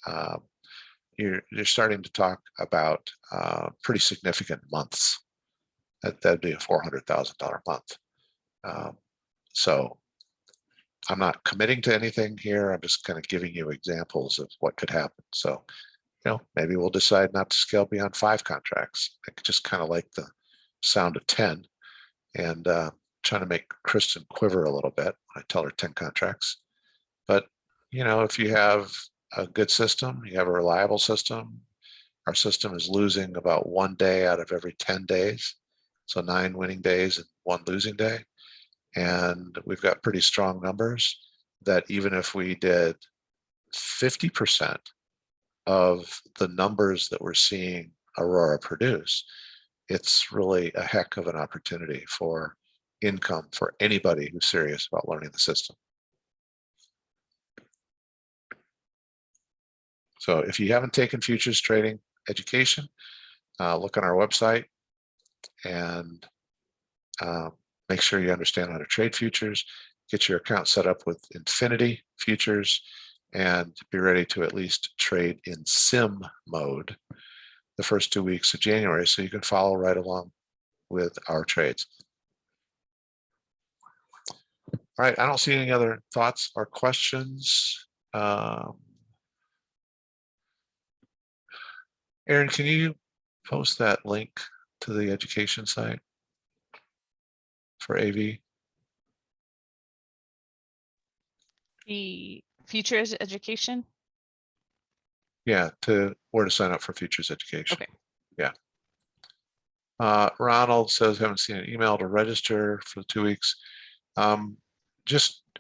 you're starting to talk about pretty significant months. That'd be a $400,000 month. So I'm not committing to anything here. I'm just kind of giving you examples of what could happen. So, maybe we'll decide not to scale beyond 5 contracts. I just kind of like the sound of 10, and trying to make Kristen quiver a little bit when I tell her 10 contracts. But, if you have a good system, you have a reliable system. Our system is losing about 1 day out of every 10 days. So 9 winning days and 1 losing day. And we've got pretty strong numbers that even if we did 50% of the numbers that we're seeing Aurora produce, it's really a heck of an opportunity for income for anybody who's serious about learning the system. So if you haven't taken futures trading education, look on our website and make sure you understand how to trade futures, get your account set up with Infinity Futures, and be ready to at least trade in sim mode the first 2 weeks of January so you can follow right along with our trades. All right, I don't see any other thoughts or questions. Aaron, can you post that link to the education site for AV? The futures education? Yeah, to where to sign up for futures education. Okay. Yeah. Ronald says, haven't seen an email to register for the 2 weeks.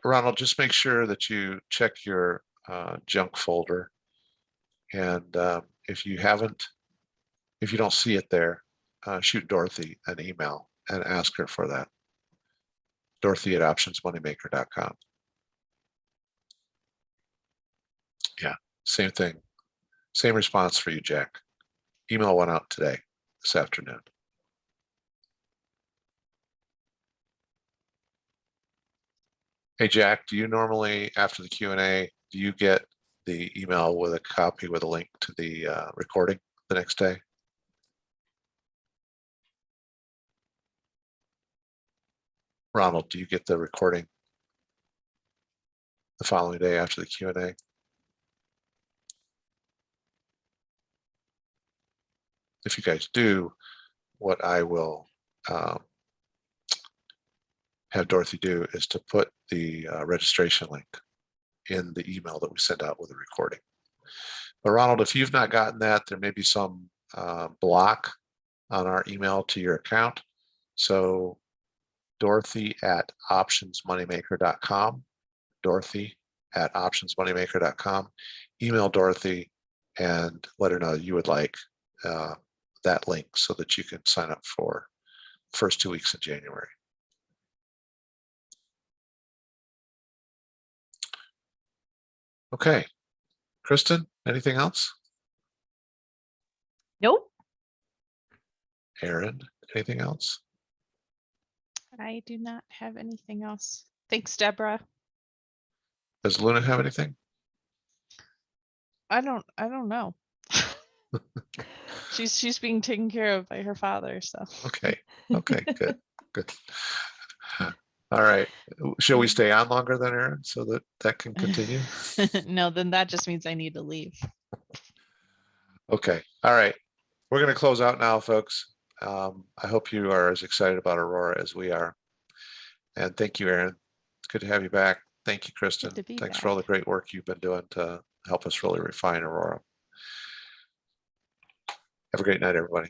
Ronald, just make sure that you check your junk folder. And if you don't see it there, shoot Dorothy an email and ask her for that. Dorothy@optionsmoneymaker.com. Yeah, same thing. Same response for you, Jack. Email went out today, this afternoon. Hey, Jack, do you normally, after the Q&A, do you get the email with a copy with a link to the recording the next day? Ronald, do you get the recording the following day after the Q&A? If you guys do, what I will have Dorothy do is to put the registration link in the email that we send out with the recording. But Ronald, if you've not gotten that, there may be some block on our email to your account. So Dorothy@optionsmoneymaker.com, Dorothy@optionsmoneymaker.com. Email Dorothy and let her know you would like that link so that you can sign up for the first 2 weeks in January. Okay, Kristen, anything else? Nope. Aaron, anything else? I do not have anything else. Thanks, Deborah. Does Luna have anything? I don't know. She's being taken care of by her father, so. Okay, good. All right, shall we stay on longer than Aaron so that that can continue? No, then that just means I need to leave. Okay, all right. We're going to close out now, folks. I hope you are as excited about Aurora as we are. And thank you, Aaron. It's good to have you back. Thank you, Kristen. to be Thanks for all the great work you've been doing to help us really refine Aurora. Have a great night, everybody.